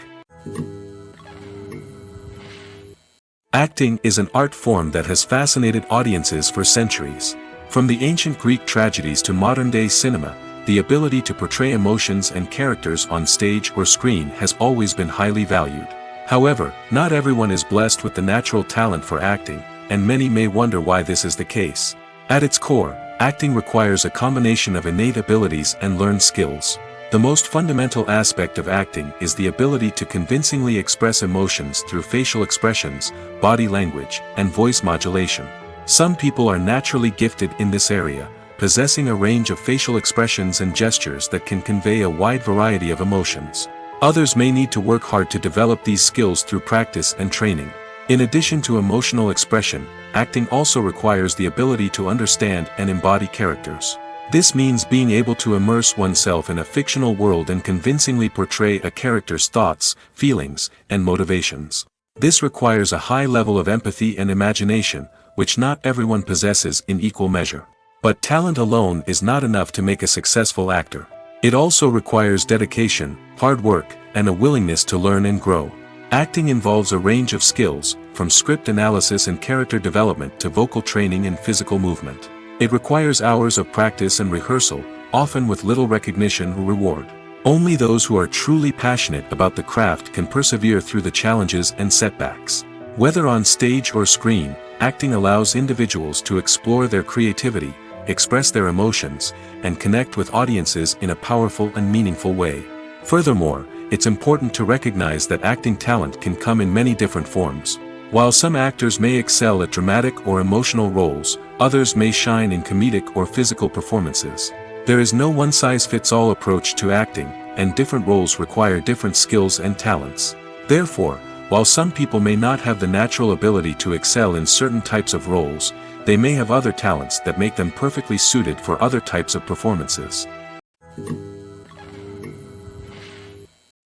Acting is an art form that has fascinated audiences for centuries. From the ancient Greek tragedies to modern-day cinema, the ability to portray emotions and characters on stage or screen has always been highly valued. However, not everyone is blessed with the natural talent for acting, and many may wonder why this is the case. At its core, acting requires a combination of innate abilities and learned skills. The most fundamental aspect of acting is the ability to convincingly express emotions through facial expressions, body language, and voice modulation. Some people are naturally gifted in this area, possessing a range of facial expressions and gestures that can convey a wide variety of emotions. Others may need to work hard to develop these skills through practice and training. In addition to emotional expression, acting also requires the ability to understand and embody characters. This means being able to immerse oneself in a fictional world and convincingly portray a character's thoughts, feelings, and motivations. This requires a high level of empathy and imagination, which not everyone possesses in equal measure. But talent alone is not enough to make a successful actor. It also requires dedication, hard work, and a willingness to learn and grow. Acting involves a range of skills, from script analysis and character development to vocal training and physical movement. It requires hours of practice and rehearsal, often with little recognition or reward. Only those who are truly passionate about the craft can persevere through the challenges and setbacks. Whether on stage or screen, acting allows individuals to explore their creativity, express their emotions, and connect with audiences in a powerful and meaningful way. Furthermore, it's important to recognize that acting talent can come in many different forms. While some actors may excel at dramatic or emotional roles, others may shine in comedic or physical performances. There is no one-size-fits-all approach to acting, and different roles require different skills and talents. Therefore, while some people may not have the natural ability to excel in certain types of roles, they may have other talents that make them perfectly suited for other types of performances.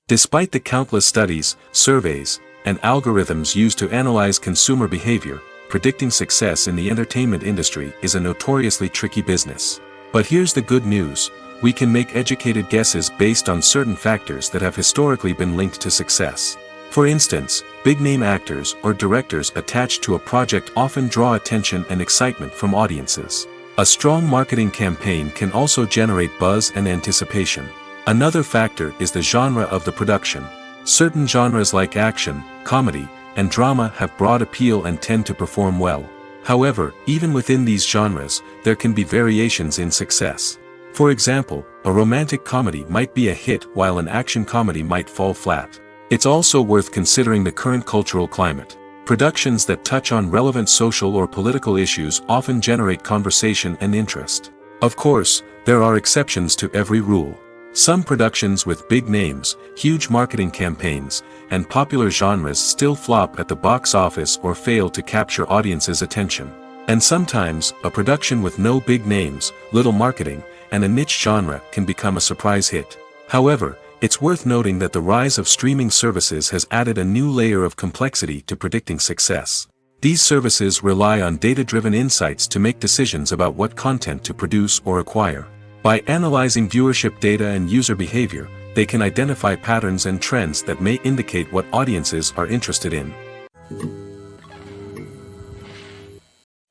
Despite the countless studies, surveys, and algorithms used to analyze consumer behavior, predicting success in the entertainment industry is a notoriously tricky business. But here's the good news: we can make educated guesses based on certain factors that have historically been linked to success. For instance, big-name actors or directors attached to a project often draw attention and excitement from audiences. A strong marketing campaign can also generate buzz and anticipation. Another factor is the genre of the production. Certain genres like action, comedy, and drama have broad appeal and tend to perform well. However, even within these genres, there can be variations in success. For example, a romantic comedy might be a hit while an action comedy might fall flat. It's also worth considering the current cultural climate. Productions that touch on relevant social or political issues often generate conversation and interest. Of course, there are exceptions to every rule. Some productions with big names, huge marketing campaigns, and popular genres still flop at the box office or fail to capture audiences' attention. And sometimes, a production with no big names, little marketing, and a niche genre can become a surprise hit. However, it's worth noting that the rise of streaming services has added a new layer of complexity to predicting success. These services rely on data-driven insights to make decisions about what content to produce or acquire. By analyzing viewership data and user behavior, they can identify patterns and trends that may indicate what audiences are interested in.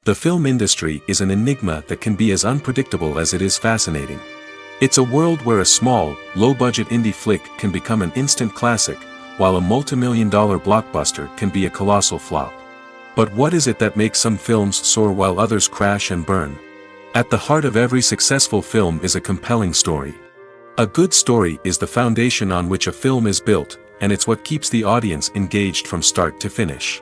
The film industry is an enigma that can be as unpredictable as it is fascinating. It's a world where a small, low-budget indie flick can become an instant classic, while a multi-million-dollar blockbuster can be a colossal flop. But what is it that makes some films soar while others crash and burn? At the heart of every successful film is a compelling story. A good story is the foundation on which a film is built, and it's what keeps the audience engaged from start to finish.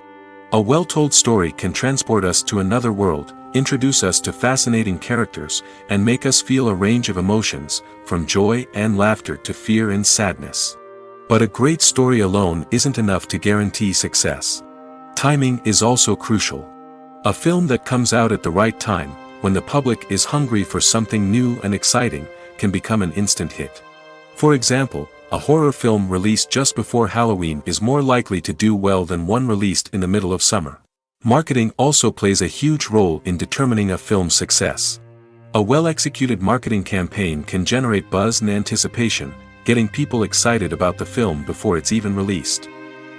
A well-told story can transport us to another world, introduce us to fascinating characters, and make us feel a range of emotions, from joy and laughter to fear and sadness. But a great story alone isn't enough to guarantee success. Timing is also crucial. A film that comes out at the right time, when the public is hungry for something new and exciting, can become an instant hit. For example, a horror film released just before Halloween is more likely to do well than one released in the middle of summer. Marketing also plays a huge role in determining a film's success. A well-executed marketing campaign can generate buzz and anticipation, getting people excited about the film before it's even released.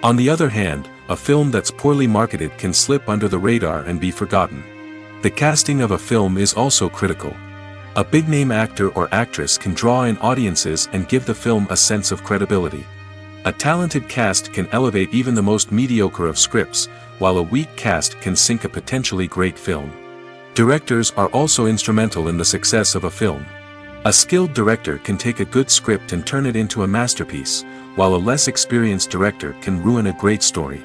On the other hand, a film that's poorly marketed can slip under the radar and be forgotten. The casting of a film is also critical. A big-name actor or actress can draw in audiences and give the film a sense of credibility. A talented cast can elevate even the most mediocre of scripts, while a weak cast can sink a potentially great film. Directors are also instrumental in the success of a film. A skilled director can take a good script and turn it into a masterpiece, while a less experienced director can ruin a great story.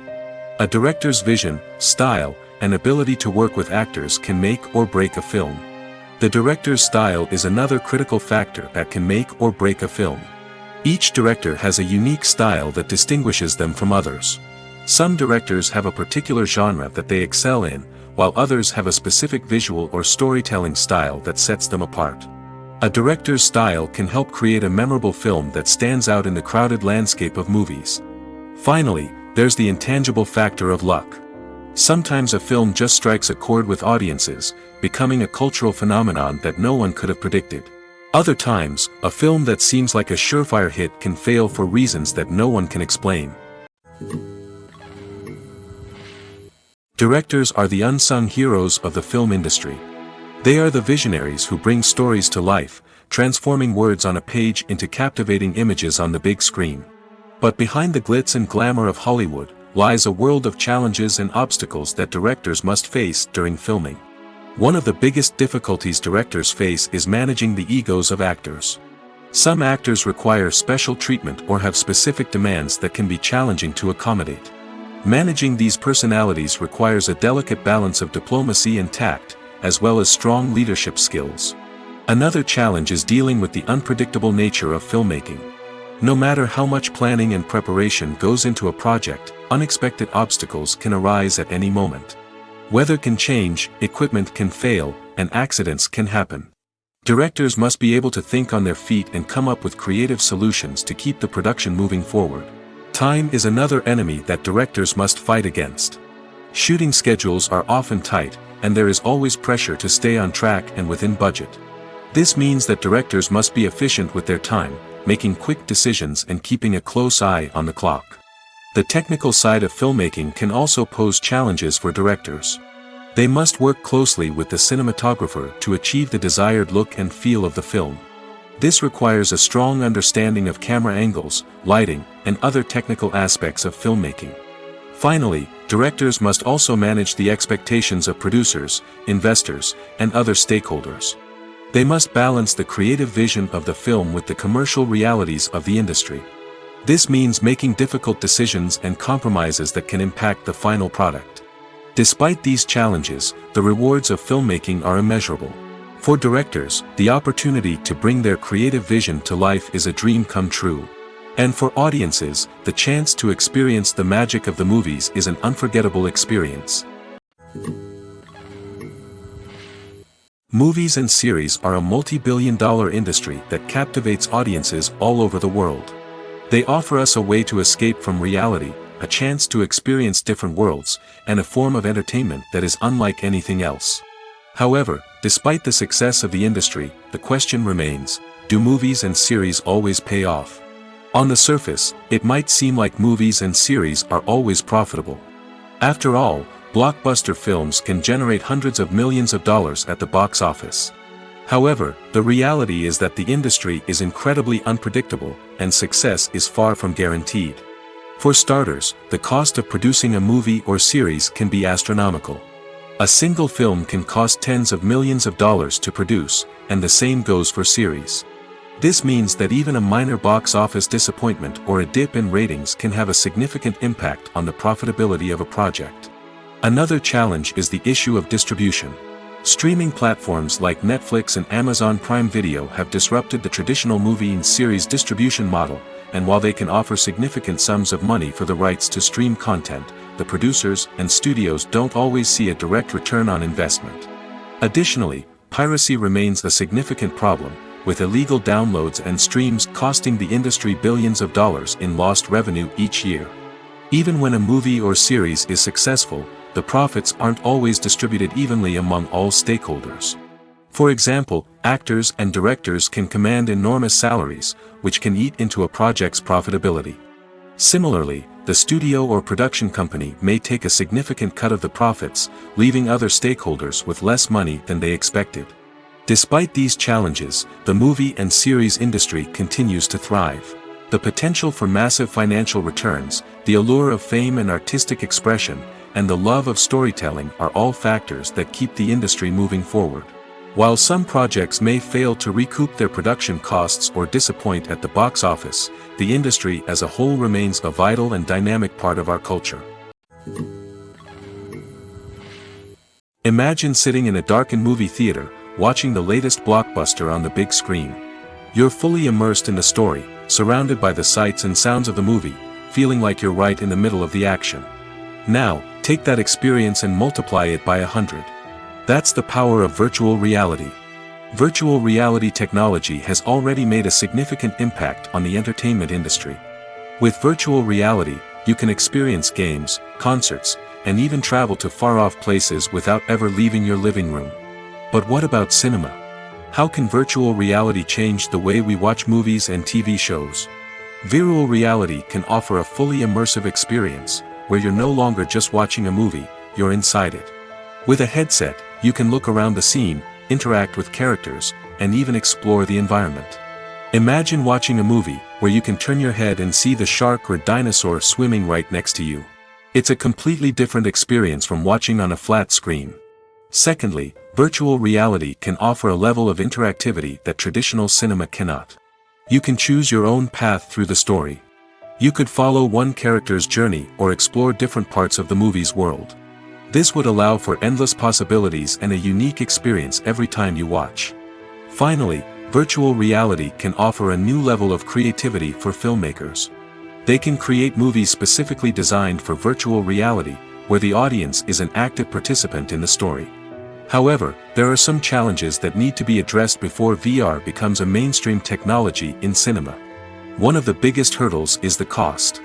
A director's vision, style, and ability to work with actors can make or break a film. The director's style is another critical factor that can make or break a film. Each director has a unique style that distinguishes them from others. Some directors have a particular genre that they excel in, while others have a specific visual or storytelling style that sets them apart. A director's style can help create a memorable film that stands out in the crowded landscape of movies. Finally, there's the intangible factor of luck. Sometimes a film just strikes a chord with audiences, becoming a cultural phenomenon that no one could have predicted. Other times, a film that seems like a surefire hit can fail for reasons that no one can explain. Directors are the unsung heroes of the film industry. They are the visionaries who bring stories to life, transforming words on a page into captivating images on the big screen. But behind the glitz and glamour of Hollywood, lies a world of challenges and obstacles that directors must face during filming. One of the biggest difficulties directors face is managing the egos of actors. Some actors require special treatment or have specific demands that can be challenging to accommodate. Managing these personalities requires a delicate balance of diplomacy and tact, as well as strong leadership skills. Another challenge is dealing with the unpredictable nature of filmmaking. No matter how much planning and preparation goes into a project, unexpected obstacles can arise at any moment. Weather can change, equipment can fail, and accidents can happen. Directors must be able to think on their feet and come up with creative solutions to keep the production moving forward. Time is another enemy that directors must fight against. Shooting schedules are often tight, and there is always pressure to stay on track and within budget. This means that directors must be efficient with their time, making quick decisions and keeping a close eye on the clock. The technical side of filmmaking can also pose challenges for directors. They must work closely with the cinematographer to achieve the desired look and feel of the film. This requires a strong understanding of camera angles, lighting, and other technical aspects of filmmaking. Finally, directors must also manage the expectations of producers, investors, and other stakeholders. They must balance the creative vision of the film with the commercial realities of the industry. This means making difficult decisions and compromises that can impact the final product. Despite these challenges, the rewards of filmmaking are immeasurable. For directors, the opportunity to bring their creative vision to life is a dream come true. And for audiences, the chance to experience the magic of the movies is an unforgettable experience. Movies and series are a multi-billion-dollar industry that captivates audiences all over the world. They offer us a way to escape from reality, a chance to experience different worlds, and a form of entertainment that is unlike anything else. However, despite the success of the industry, the question remains, do movies and series always pay off? On the surface, it might seem like movies and series are always profitable. After all, blockbuster films can generate hundreds of millions of dollars at the box office. However, the reality is that the industry is incredibly unpredictable, and success is far from guaranteed. For starters, the cost of producing a movie or series can be astronomical. A single film can cost tens of millions of dollars to produce, and the same goes for series. This means that even a minor box office disappointment or a dip in ratings can have a significant impact on the profitability of a project. Another challenge is the issue of distribution. Streaming platforms like Netflix and Amazon Prime Video have disrupted the traditional movie and series distribution model, and while they can offer significant sums of money for the rights to stream content, the producers and studios don't always see a direct return on investment. Additionally, piracy remains a significant problem, with illegal downloads and streams costing the industry billions of dollars in lost revenue each year. Even when a movie or series is successful, the profits aren't always distributed evenly among all stakeholders. For example, actors and directors can command enormous salaries, which can eat into a project's profitability. Similarly, the studio or production company may take a significant cut of the profits, leaving other stakeholders with less money than they expected. Despite these challenges, the movie and series industry continues to thrive. The potential for massive financial returns, the allure of fame and artistic expression, and the love of storytelling are all factors that keep the industry moving forward. While some projects may fail to recoup their production costs or disappoint at the box office, the industry as a whole remains a vital and dynamic part of our culture. Imagine sitting in a darkened movie theater, watching the latest blockbuster on the big screen. You're fully immersed in the story, surrounded by the sights and sounds of the movie, feeling like you're right in the middle of the action. Now, take that experience and multiply it by 100. That's the power of virtual reality. Virtual reality technology has already made a significant impact on the entertainment industry. With virtual reality, you can experience games, concerts, and even travel to far-off places without ever leaving your living room. But what about cinema? How can virtual reality change the way we watch movies and TV shows? Virtual reality can offer a fully immersive experience, where you're no longer just watching a movie, you're inside it. With a headset, you can look around the scene, interact with characters, and even explore the environment. Imagine watching a movie, where you can turn your head and see the shark or dinosaur swimming right next to you. It's a completely different experience from watching on a flat screen. Secondly, virtual reality can offer a level of interactivity that traditional cinema cannot. You can choose your own path through the story. You could follow one character's journey or explore different parts of the movie's world. This would allow for endless possibilities and a unique experience every time you watch. Finally, virtual reality can offer a new level of creativity for filmmakers. They can create movies specifically designed for virtual reality, where the audience is an active participant in the story. However, there are some challenges that need to be addressed before VR becomes a mainstream technology in cinema. One of the biggest hurdles is the cost.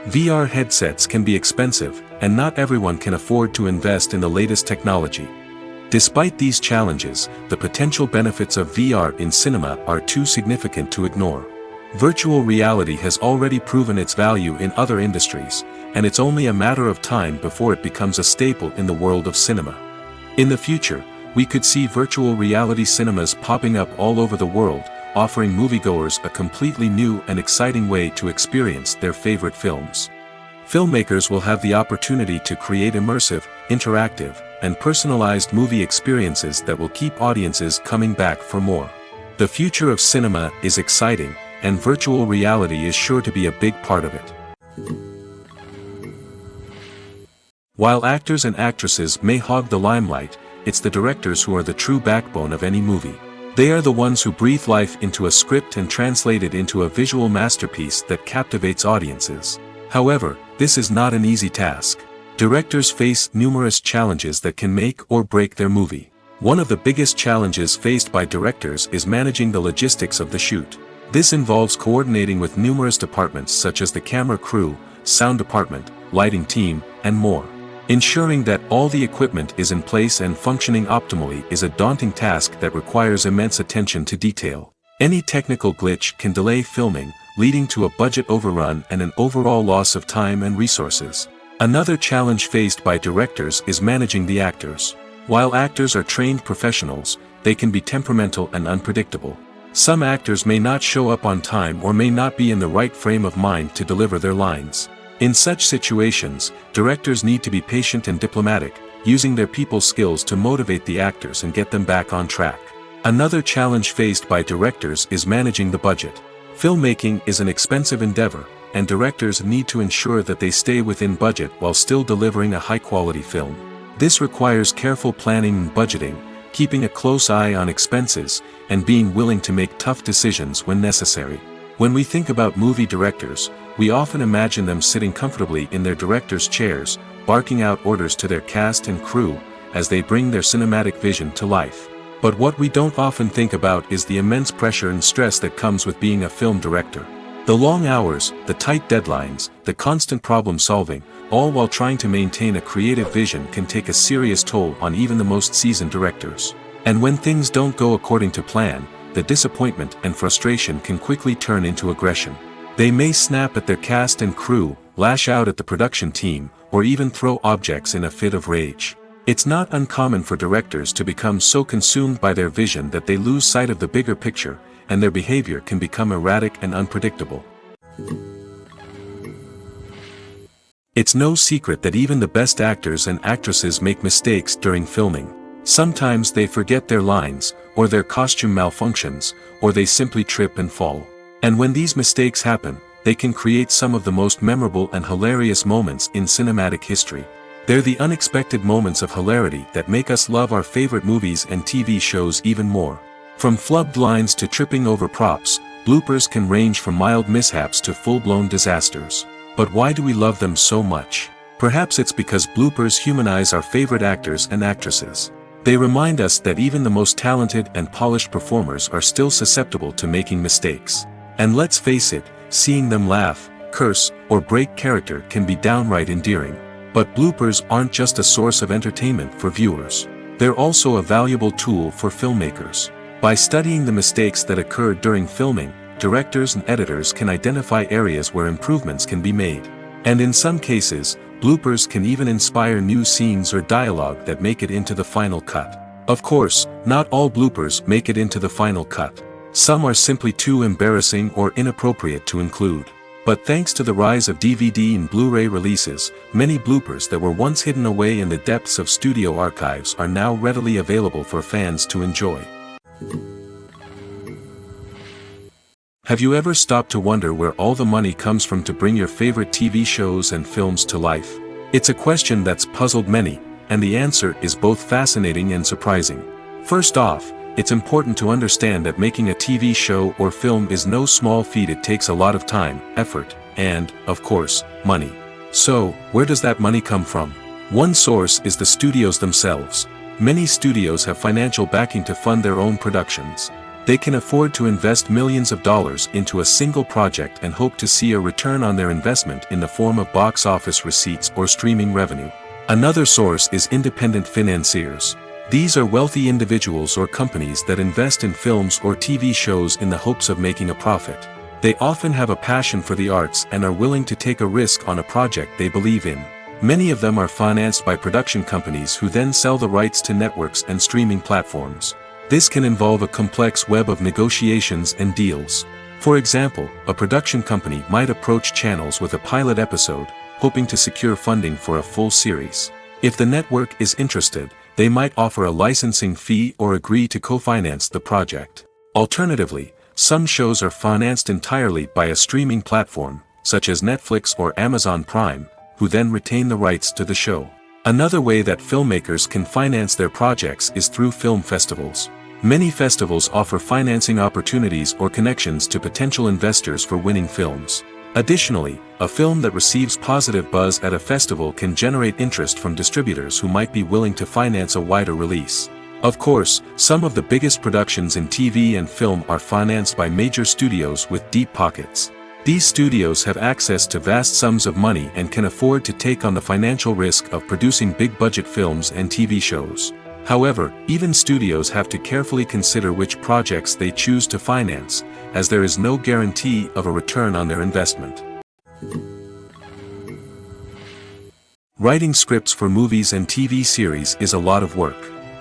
VR headsets can be expensive, and not everyone can afford to invest in the latest technology. Despite these challenges, the potential benefits of VR in cinema are too significant to ignore. Virtual reality has already proven its value in other industries, and it's only a matter of time before it becomes a staple in the world of cinema. In the future, we could see virtual reality cinemas popping up all over the world, offering moviegoers a completely new and exciting way to experience their favorite films. Filmmakers will have the opportunity to create immersive, interactive, and personalized movie experiences that will keep audiences coming back for more. The future of cinema is exciting, and virtual reality is sure to be a big part of it. While actors and actresses may hog the limelight, it's the directors who are the true backbone of any movie. They are the ones who breathe life into a script and translate it into a visual masterpiece that captivates audiences. However, this is not an easy task. Directors face numerous challenges that can make or break their movie. One of the biggest challenges faced by directors is managing the logistics of the shoot. This involves coordinating with numerous departments such as the camera crew, sound department, lighting team, and more. Ensuring that all the equipment is in place and functioning optimally is a daunting task that requires immense attention to detail. Any technical glitch can delay filming, leading to a budget overrun and an overall loss of time and resources. Another challenge faced by directors is managing the actors. While actors are trained professionals, they can be temperamental and unpredictable. Some actors may not show up on time or may not be in the right frame of mind to deliver their lines. In such situations, directors need to be patient and diplomatic, using their people skills to motivate the actors and get them back on track. Another challenge faced by directors is managing the budget. Filmmaking is an expensive endeavor, and directors need to ensure that they stay within budget while still delivering a high-quality film. This requires careful planning and budgeting, keeping a close eye on expenses, and being willing to make tough decisions when necessary. When we think about movie directors, we often imagine them sitting comfortably in their director's chairs, barking out orders to their cast and crew, as they bring their cinematic vision to life. But what we don't often think about is the immense pressure and stress that comes with being a film director. The long hours, the tight deadlines, the constant problem solving, all while trying to maintain a creative vision can take a serious toll on even the most seasoned directors. And when things don't go according to plan, the disappointment and frustration can quickly turn into aggression. They may snap at their cast and crew, lash out at the production team, or even throw objects in a fit of rage. It's not uncommon for directors to become so consumed by their vision that they lose sight of the bigger picture, and their behavior can become erratic and unpredictable. It's no secret that even the best actors and actresses make mistakes during filming. Sometimes they forget their lines, or their costume malfunctions, or they simply trip and fall. And when these mistakes happen, they can create some of the most memorable and hilarious moments in cinematic history. They're the unexpected moments of hilarity that make us love our favorite movies and TV shows even more. From flubbed lines to tripping over props, bloopers can range from mild mishaps to full-blown disasters. But why do we love them so much? Perhaps it's because bloopers humanize our favorite actors and actresses. They remind us that even the most talented and polished performers are still susceptible to making mistakes. And let's face it, seeing them laugh, curse, or break character can be downright endearing. But bloopers aren't just a source of entertainment for viewers. They're also a valuable tool for filmmakers. By studying the mistakes that occurred during filming, directors and editors can identify areas where improvements can be made. And in some cases, bloopers can even inspire new scenes or dialogue that make it into the final cut. Of course, not all bloopers make it into the final cut. Some are simply too embarrassing or inappropriate to include. But thanks to the rise of DVD and Blu-ray releases, many bloopers that were once hidden away in the depths of studio archives are now readily available for fans to enjoy. Have you ever stopped to wonder where all the money comes from to bring your favorite TV shows and films to life? It's a question that's puzzled many, and the answer is both fascinating and surprising. First off, it's important to understand that making a TV show or film is no small feat. It takes a lot of time, effort, and, of course, money. So, where does that money come from? One source is the studios themselves. Many studios have financial backing to fund their own productions. They can afford to invest millions of dollars into a single project and hope to see a return on their investment in the form of box office receipts or streaming revenue. Another source is independent financiers. These are wealthy individuals or companies that invest in films or TV shows in the hopes of making a profit. They often have a passion for the arts and are willing to take a risk on a project they believe in. Many of them are financed by production companies who then sell the rights to networks and streaming platforms. This can involve a complex web of negotiations and deals. For example, a production company might approach channels with a pilot episode, hoping to secure funding for a full series. If the network is interested, they might offer a licensing fee or agree to co-finance the project. Alternatively, Some shows are financed entirely by a streaming platform, such as Netflix or Amazon Prime, who then retain the rights to the show. Another way that filmmakers can finance their projects is through film festivals. Many festivals offer financing opportunities or connections to potential investors for winning films. Additionally, a film that receives positive buzz at a festival can generate interest from distributors who might be willing to finance a wider release. Of course, some of the biggest productions in TV and film are financed by major studios with deep pockets. These studios have access to vast sums of money and can afford to take on the financial risk of producing big-budget films and TV shows. However, even studios have to carefully consider which projects they choose to finance, as there is no guarantee of a return on their investment. Writing scripts for movies and TV series is a lot of work.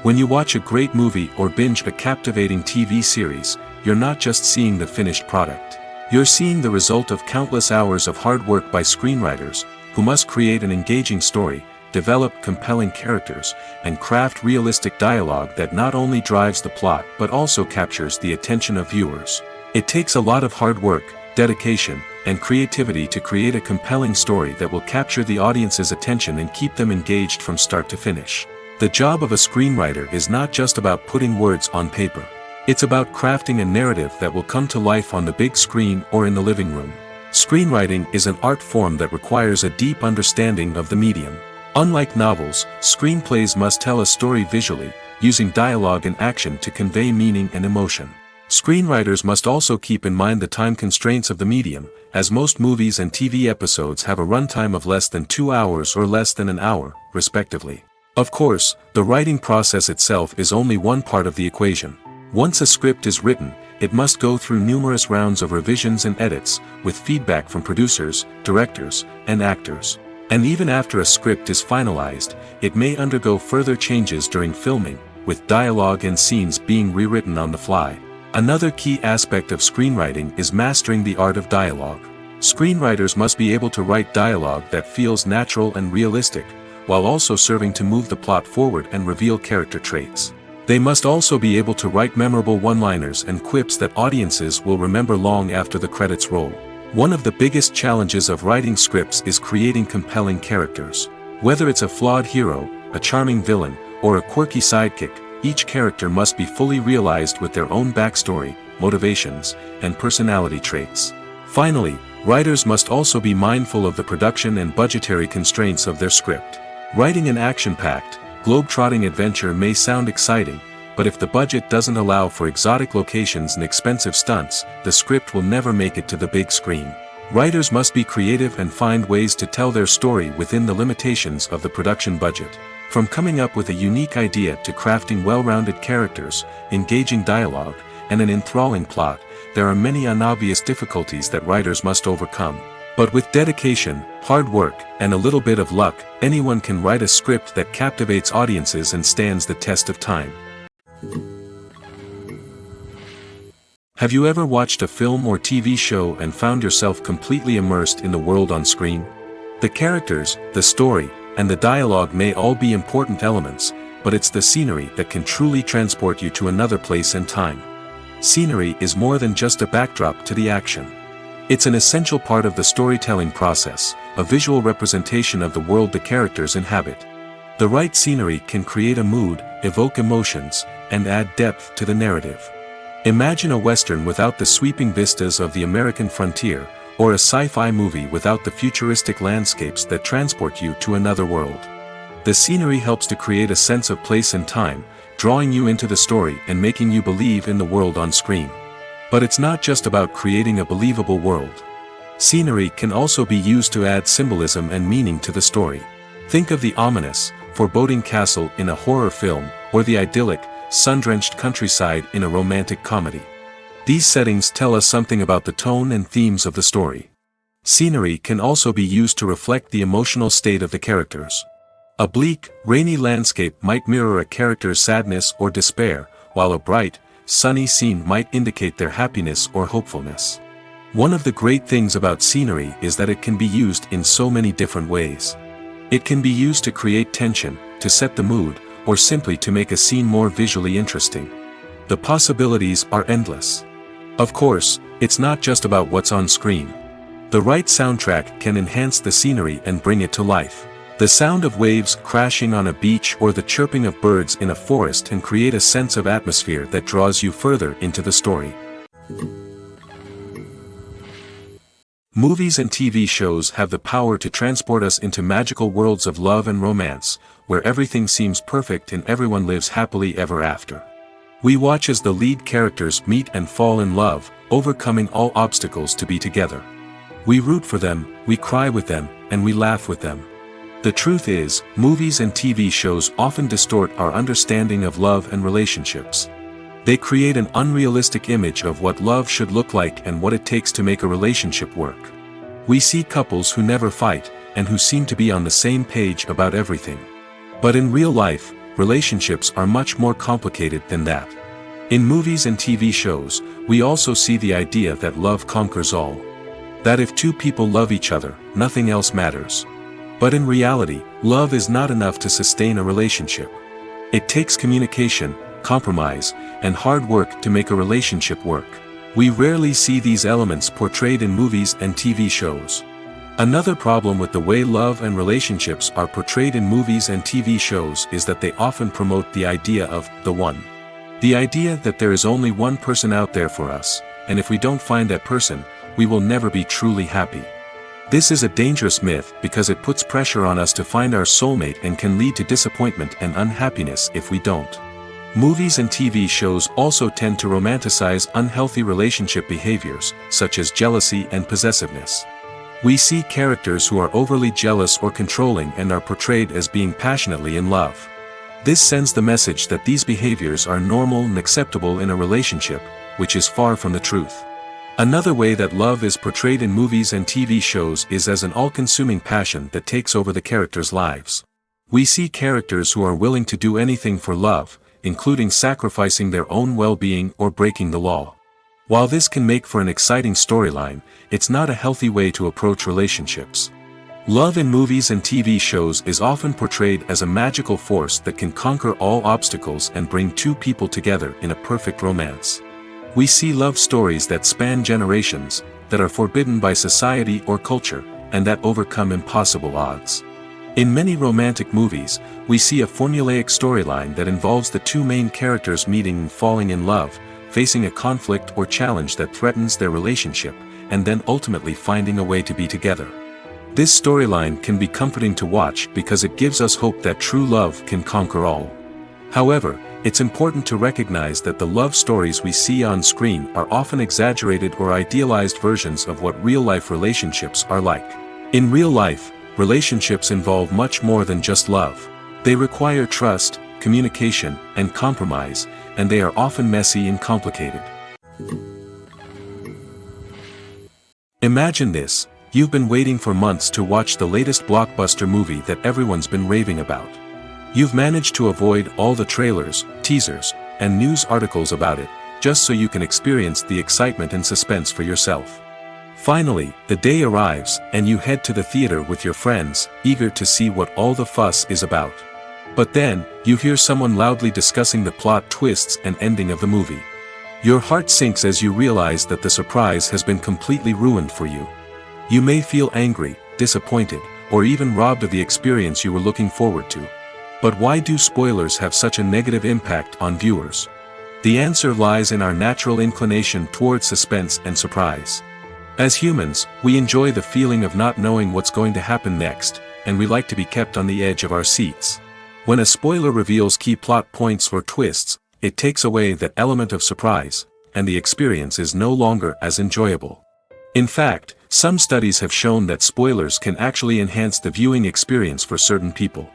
When you watch a great movie or binge a captivating TV series, you're not just seeing the finished product. You're seeing the result of countless hours of hard work by screenwriters, who must create an engaging story, develop compelling characters, and craft realistic dialogue that not only drives the plot but also captures the attention of viewers. It takes a lot of hard work, dedication, and creativity to create a compelling story that will capture the audience's attention and keep them engaged from start to finish. The job of a screenwriter is not just about putting words on paper. It's about crafting a narrative that will come to life on the big screen or in the living room. Screenwriting is an art form that requires a deep understanding of the medium. Unlike novels, screenplays must tell a story visually, using dialogue and action to convey meaning and emotion. Screenwriters must also keep in mind the time constraints of the medium, as most movies and TV episodes have a runtime of less than 2 hours or less than an hour, respectively. Of course, the writing process itself is only one part of the equation. Once a script is written, it must go through numerous rounds of revisions and edits, with feedback from producers, directors, and actors. And even after a script is finalized, it may undergo further changes during filming, with dialogue and scenes being rewritten on the fly. Another key aspect of screenwriting is mastering the art of dialogue. Screenwriters must be able to write dialogue that feels natural and realistic, while also serving to move the plot forward and reveal character traits. They must also be able to write memorable one-liners and quips that audiences will remember long after the credits roll. One of the biggest challenges of writing scripts is creating compelling characters. Whether it's a flawed hero, a charming villain, or a quirky sidekick, each character must be fully realized with their own backstory, motivations, and personality traits. Finally, writers must also be mindful of the production and budgetary constraints of their script. Writing an action-packed, globe-trotting adventure may sound exciting, but if the budget doesn't allow for exotic locations and expensive stunts, the script will never make it to the big screen. Writers must be creative and find ways to tell their story within the limitations of the production budget. From coming up with a unique idea to crafting well-rounded characters, engaging dialogue, and an enthralling plot, there are many unobvious difficulties that writers must overcome. But with dedication, hard work, and a little bit of luck, anyone can write a script that captivates audiences and stands the test of time. Have you ever watched a film or TV show and found yourself completely immersed in the world on screen? The characters, the story, and the dialogue may all be important elements, but it's the scenery that can truly transport you to another place and time. Scenery is more than just a backdrop to the action. It's an essential part of the storytelling process, a visual representation of the world the characters inhabit. The right scenery can create a mood, evoke emotions, and add depth to the narrative. Imagine a Western without the sweeping vistas of the American frontier, or a sci-fi movie without the futuristic landscapes that transport you to another world. The scenery helps to create a sense of place and time, drawing you into the story and making you believe in the world on screen. But it's not just about creating a believable world. Scenery can also be used to add symbolism and meaning to the story. Think of the ominous, foreboding castle in a horror film, or the idyllic, sun-drenched countryside in a romantic comedy. These settings tell us something about the tone and themes of the story. Scenery can also be used to reflect the emotional state of the characters. A bleak, rainy landscape might mirror a character's sadness or despair, while a bright, sunny scene might indicate their happiness or hopefulness. One of the great things about scenery is that it can be used in so many different ways. It can be used to create tension, to set the mood, or simply to make a scene more visually interesting. The possibilities are endless. Of course, it's not just about what's on screen. The right soundtrack can enhance the scenery and bring it to life. The sound of waves crashing on a beach or the chirping of birds in a forest can create a sense of atmosphere that draws you further into the story. Movies and TV shows have the power to transport us into magical worlds of love and romance, where everything seems perfect and everyone lives happily ever after. We watch as the lead characters meet and fall in love, overcoming all obstacles to be together. We root for them, we cry with them, and we laugh with them. The truth is, movies and TV shows often distort our understanding of love and relationships. They create an unrealistic image of what love should look like and what it takes to make a relationship work. We see couples who never fight, and who seem to be on the same page about everything. But in real life, relationships are much more complicated than that. In movies and TV shows, we also see the idea that love conquers all. That if two people love each other, nothing else matters. But in reality, love is not enough to sustain a relationship. It takes communication, compromise, and hard work to make a relationship work. We rarely see these elements portrayed in movies and TV shows. Another problem with the way love and relationships are portrayed in movies and TV shows is that they often promote the idea of the one. The idea that there is only one person out there for us, and if we don't find that person, we will never be truly happy. This is a dangerous myth because it puts pressure on us to find our soulmate and can lead to disappointment and unhappiness if we don't. Movies and TV shows also tend to romanticize unhealthy relationship behaviors, such as jealousy and possessiveness. We see characters who are overly jealous or controlling and are portrayed as being passionately in love. This sends the message that these behaviors are normal and acceptable in a relationship, which is far from the truth. Another way that love is portrayed in movies and TV shows is as an all-consuming passion that takes over the characters' lives. We see characters who are willing to do anything for love, including sacrificing their own well-being or breaking the law. While this can make for an exciting storyline, it's not a healthy way to approach relationships. Love in movies and TV shows is often portrayed as a magical force that can conquer all obstacles and bring two people together in a perfect romance. We see love stories that span generations, that are forbidden by society or culture, and that overcome impossible odds. In many romantic movies, we see a formulaic storyline that involves the two main characters meeting and falling in love, facing a conflict or challenge that threatens their relationship, and then ultimately finding a way to be together. This storyline can be comforting to watch because it gives us hope that true love can conquer all. However, it's important to recognize that the love stories we see on screen are often exaggerated or idealized versions of what real-life relationships are like. In real life, relationships involve much more than just love. They require trust, communication, and compromise, and they are often messy and complicated. Imagine this: you've been waiting for months to watch the latest blockbuster movie that everyone's been raving about. You've managed to avoid all the trailers, teasers, and news articles about it, just so you can experience the excitement and suspense for yourself. Finally, the day arrives, and you head to the theater with your friends, eager to see what all the fuss is about. But then, you hear someone loudly discussing the plot twists and ending of the movie. Your heart sinks as you realize that the surprise has been completely ruined for you. You may feel angry, disappointed, or even robbed of the experience you were looking forward to. But why do spoilers have such a negative impact on viewers? The answer lies in our natural inclination toward suspense and surprise. As humans, we enjoy the feeling of not knowing what's going to happen next, and we like to be kept on the edge of our seats. When a spoiler reveals key plot points or twists, it takes away that element of surprise, and the experience is no longer as enjoyable. In fact, some studies have shown that spoilers can actually enhance the viewing experience for certain people.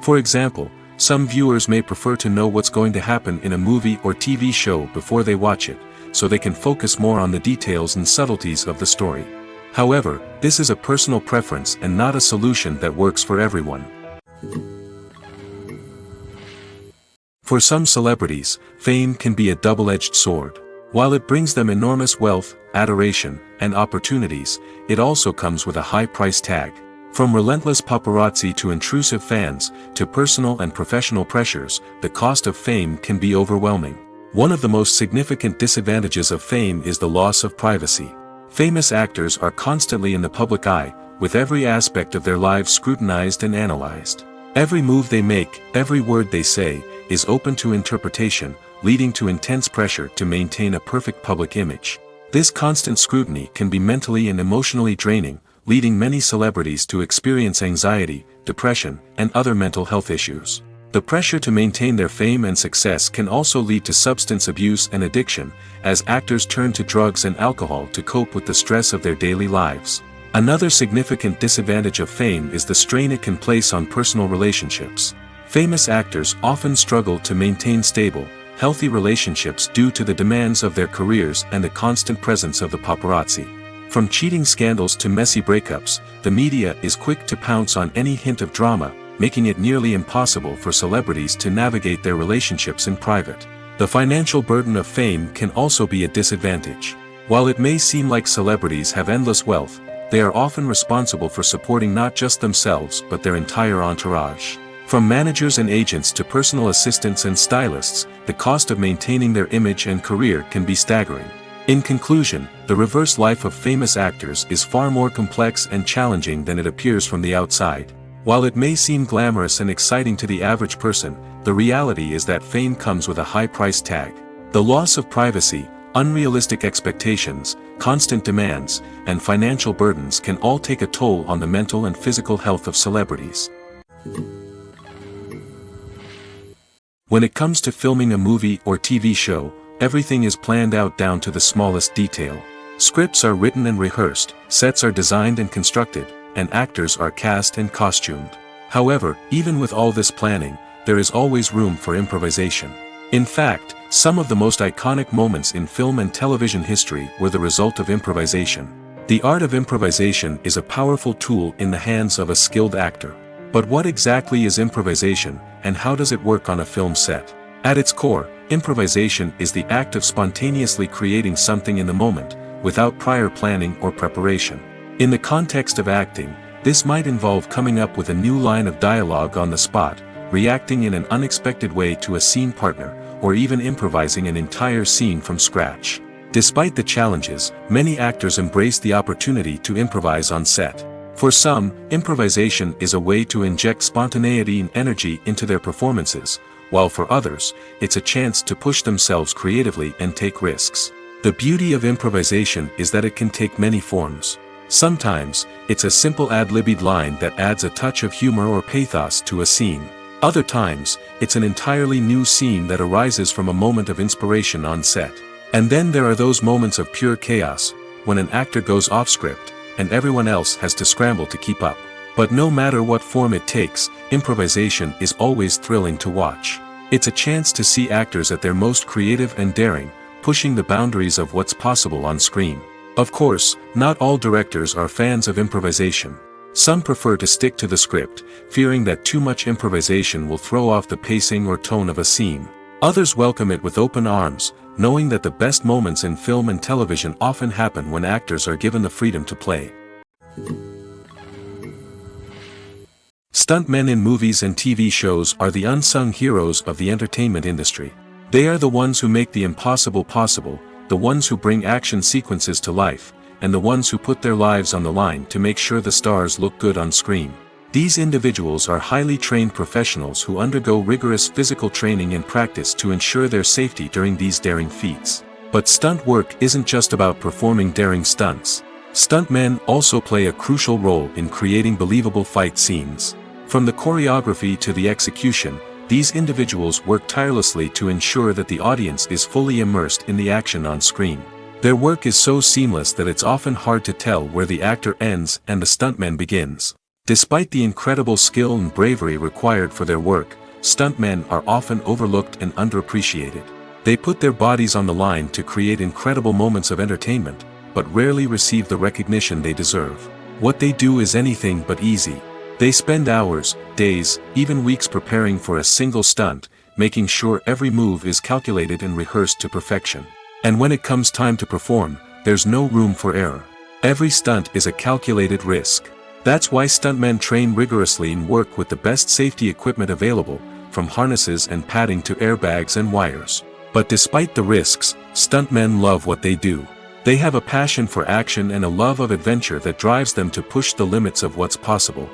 For example, some viewers may prefer to know what's going to happen in a movie or TV show before they watch it, so they can focus more on the details and subtleties of the story. However, this is a personal preference and not a solution that works for everyone. For some celebrities, fame can be a double-edged sword. While it brings them enormous wealth, adoration, and opportunities, it also comes with a high price tag. From relentless paparazzi to intrusive fans, to personal and professional pressures, the cost of fame can be overwhelming. One of the most significant disadvantages of fame is the loss of privacy. Famous actors are constantly in the public eye, with every aspect of their lives scrutinized and analyzed. Every move they make, every word they say, is open to interpretation, leading to intense pressure to maintain a perfect public image. This constant scrutiny can be mentally and emotionally draining, leading many celebrities to experience anxiety, depression, and other mental health issues. The pressure to maintain their fame and success can also lead to substance abuse and addiction, as actors turn to drugs and alcohol to cope with the stress of their daily lives. Another significant disadvantage of fame is the strain it can place on personal relationships. Famous actors often struggle to maintain stable, healthy relationships due to the demands of their careers and the constant presence of the paparazzi. From cheating scandals to messy breakups, the media is quick to pounce on any hint of drama, making it nearly impossible for celebrities to navigate their relationships in private. The financial burden of fame can also be a disadvantage. While it may seem like celebrities have endless wealth, they are often responsible for supporting not just themselves but their entire entourage. From managers and agents to personal assistants and stylists, the cost of maintaining their image and career can be staggering. In conclusion, the reverse life of famous actors is far more complex and challenging than it appears from the outside. While it may seem glamorous and exciting to the average person, the reality is that fame comes with a high price tag. The loss of privacy, unrealistic expectations, constant demands, and financial burdens can all take a toll on the mental and physical health of celebrities. When it comes to filming a movie or TV show, everything is planned out down to the smallest detail. Scripts are written and rehearsed, sets are designed and constructed, and actors are cast and costumed. However, even with all this planning, there is always room for improvisation. In fact, some of the most iconic moments in film and television history were the result of improvisation. The art of improvisation is a powerful tool in the hands of a skilled actor. But what exactly is improvisation, and how does it work on a film set? At its core, improvisation is the act of spontaneously creating something in the moment, without prior planning or preparation. In the context of acting, this might involve coming up with a new line of dialogue on the spot, reacting in an unexpected way to a scene partner, or even improvising an entire scene from scratch. Despite the challenges, many actors embrace the opportunity to improvise on set. For some, improvisation is a way to inject spontaneity and energy into their performances, while for others, it's a chance to push themselves creatively and take risks. The beauty of improvisation is that it can take many forms. Sometimes, it's a simple ad-libbed line that adds a touch of humor or pathos to a scene. Other times, it's an entirely new scene that arises from a moment of inspiration on set. And then there are those moments of pure chaos, when an actor goes off script, and everyone else has to scramble to keep up. But no matter what form it takes, improvisation is always thrilling to watch. It's a chance to see actors at their most creative and daring, pushing the boundaries of what's possible on screen. Of course, not all directors are fans of improvisation. Some prefer to stick to the script, fearing that too much improvisation will throw off the pacing or tone of a scene. Others welcome it with open arms, knowing that the best moments in film and television often happen when actors are given the freedom to play. Stuntmen in movies and TV shows are the unsung heroes of the entertainment industry. They are the ones who make the impossible possible, the ones who bring action sequences to life, and the ones who put their lives on the line to make sure the stars look good on screen. These individuals are highly trained professionals who undergo rigorous physical training and practice to ensure their safety during these daring feats. But stunt work isn't just about performing daring stunts. Stuntmen also play a crucial role in creating believable fight scenes. From the choreography to the execution, these individuals work tirelessly to ensure that the audience is fully immersed in the action on screen. Their work is so seamless that it's often hard to tell where the actor ends and the stuntman begins. Despite the incredible skill and bravery required for their work, stuntmen are often overlooked and underappreciated. They put their bodies on the line to create incredible moments of entertainment, but rarely receive the recognition they deserve. What they do is anything but easy. They spend hours, days, even weeks preparing for a single stunt, making sure every move is calculated and rehearsed to perfection. And when it comes time to perform, there's no room for error. Every stunt is a calculated risk. That's why stuntmen train rigorously and work with the best safety equipment available, from harnesses and padding to airbags and wires. But despite the risks, stuntmen love what they do. They have a passion for action and a love of adventure that drives them to push the limits of what's possible.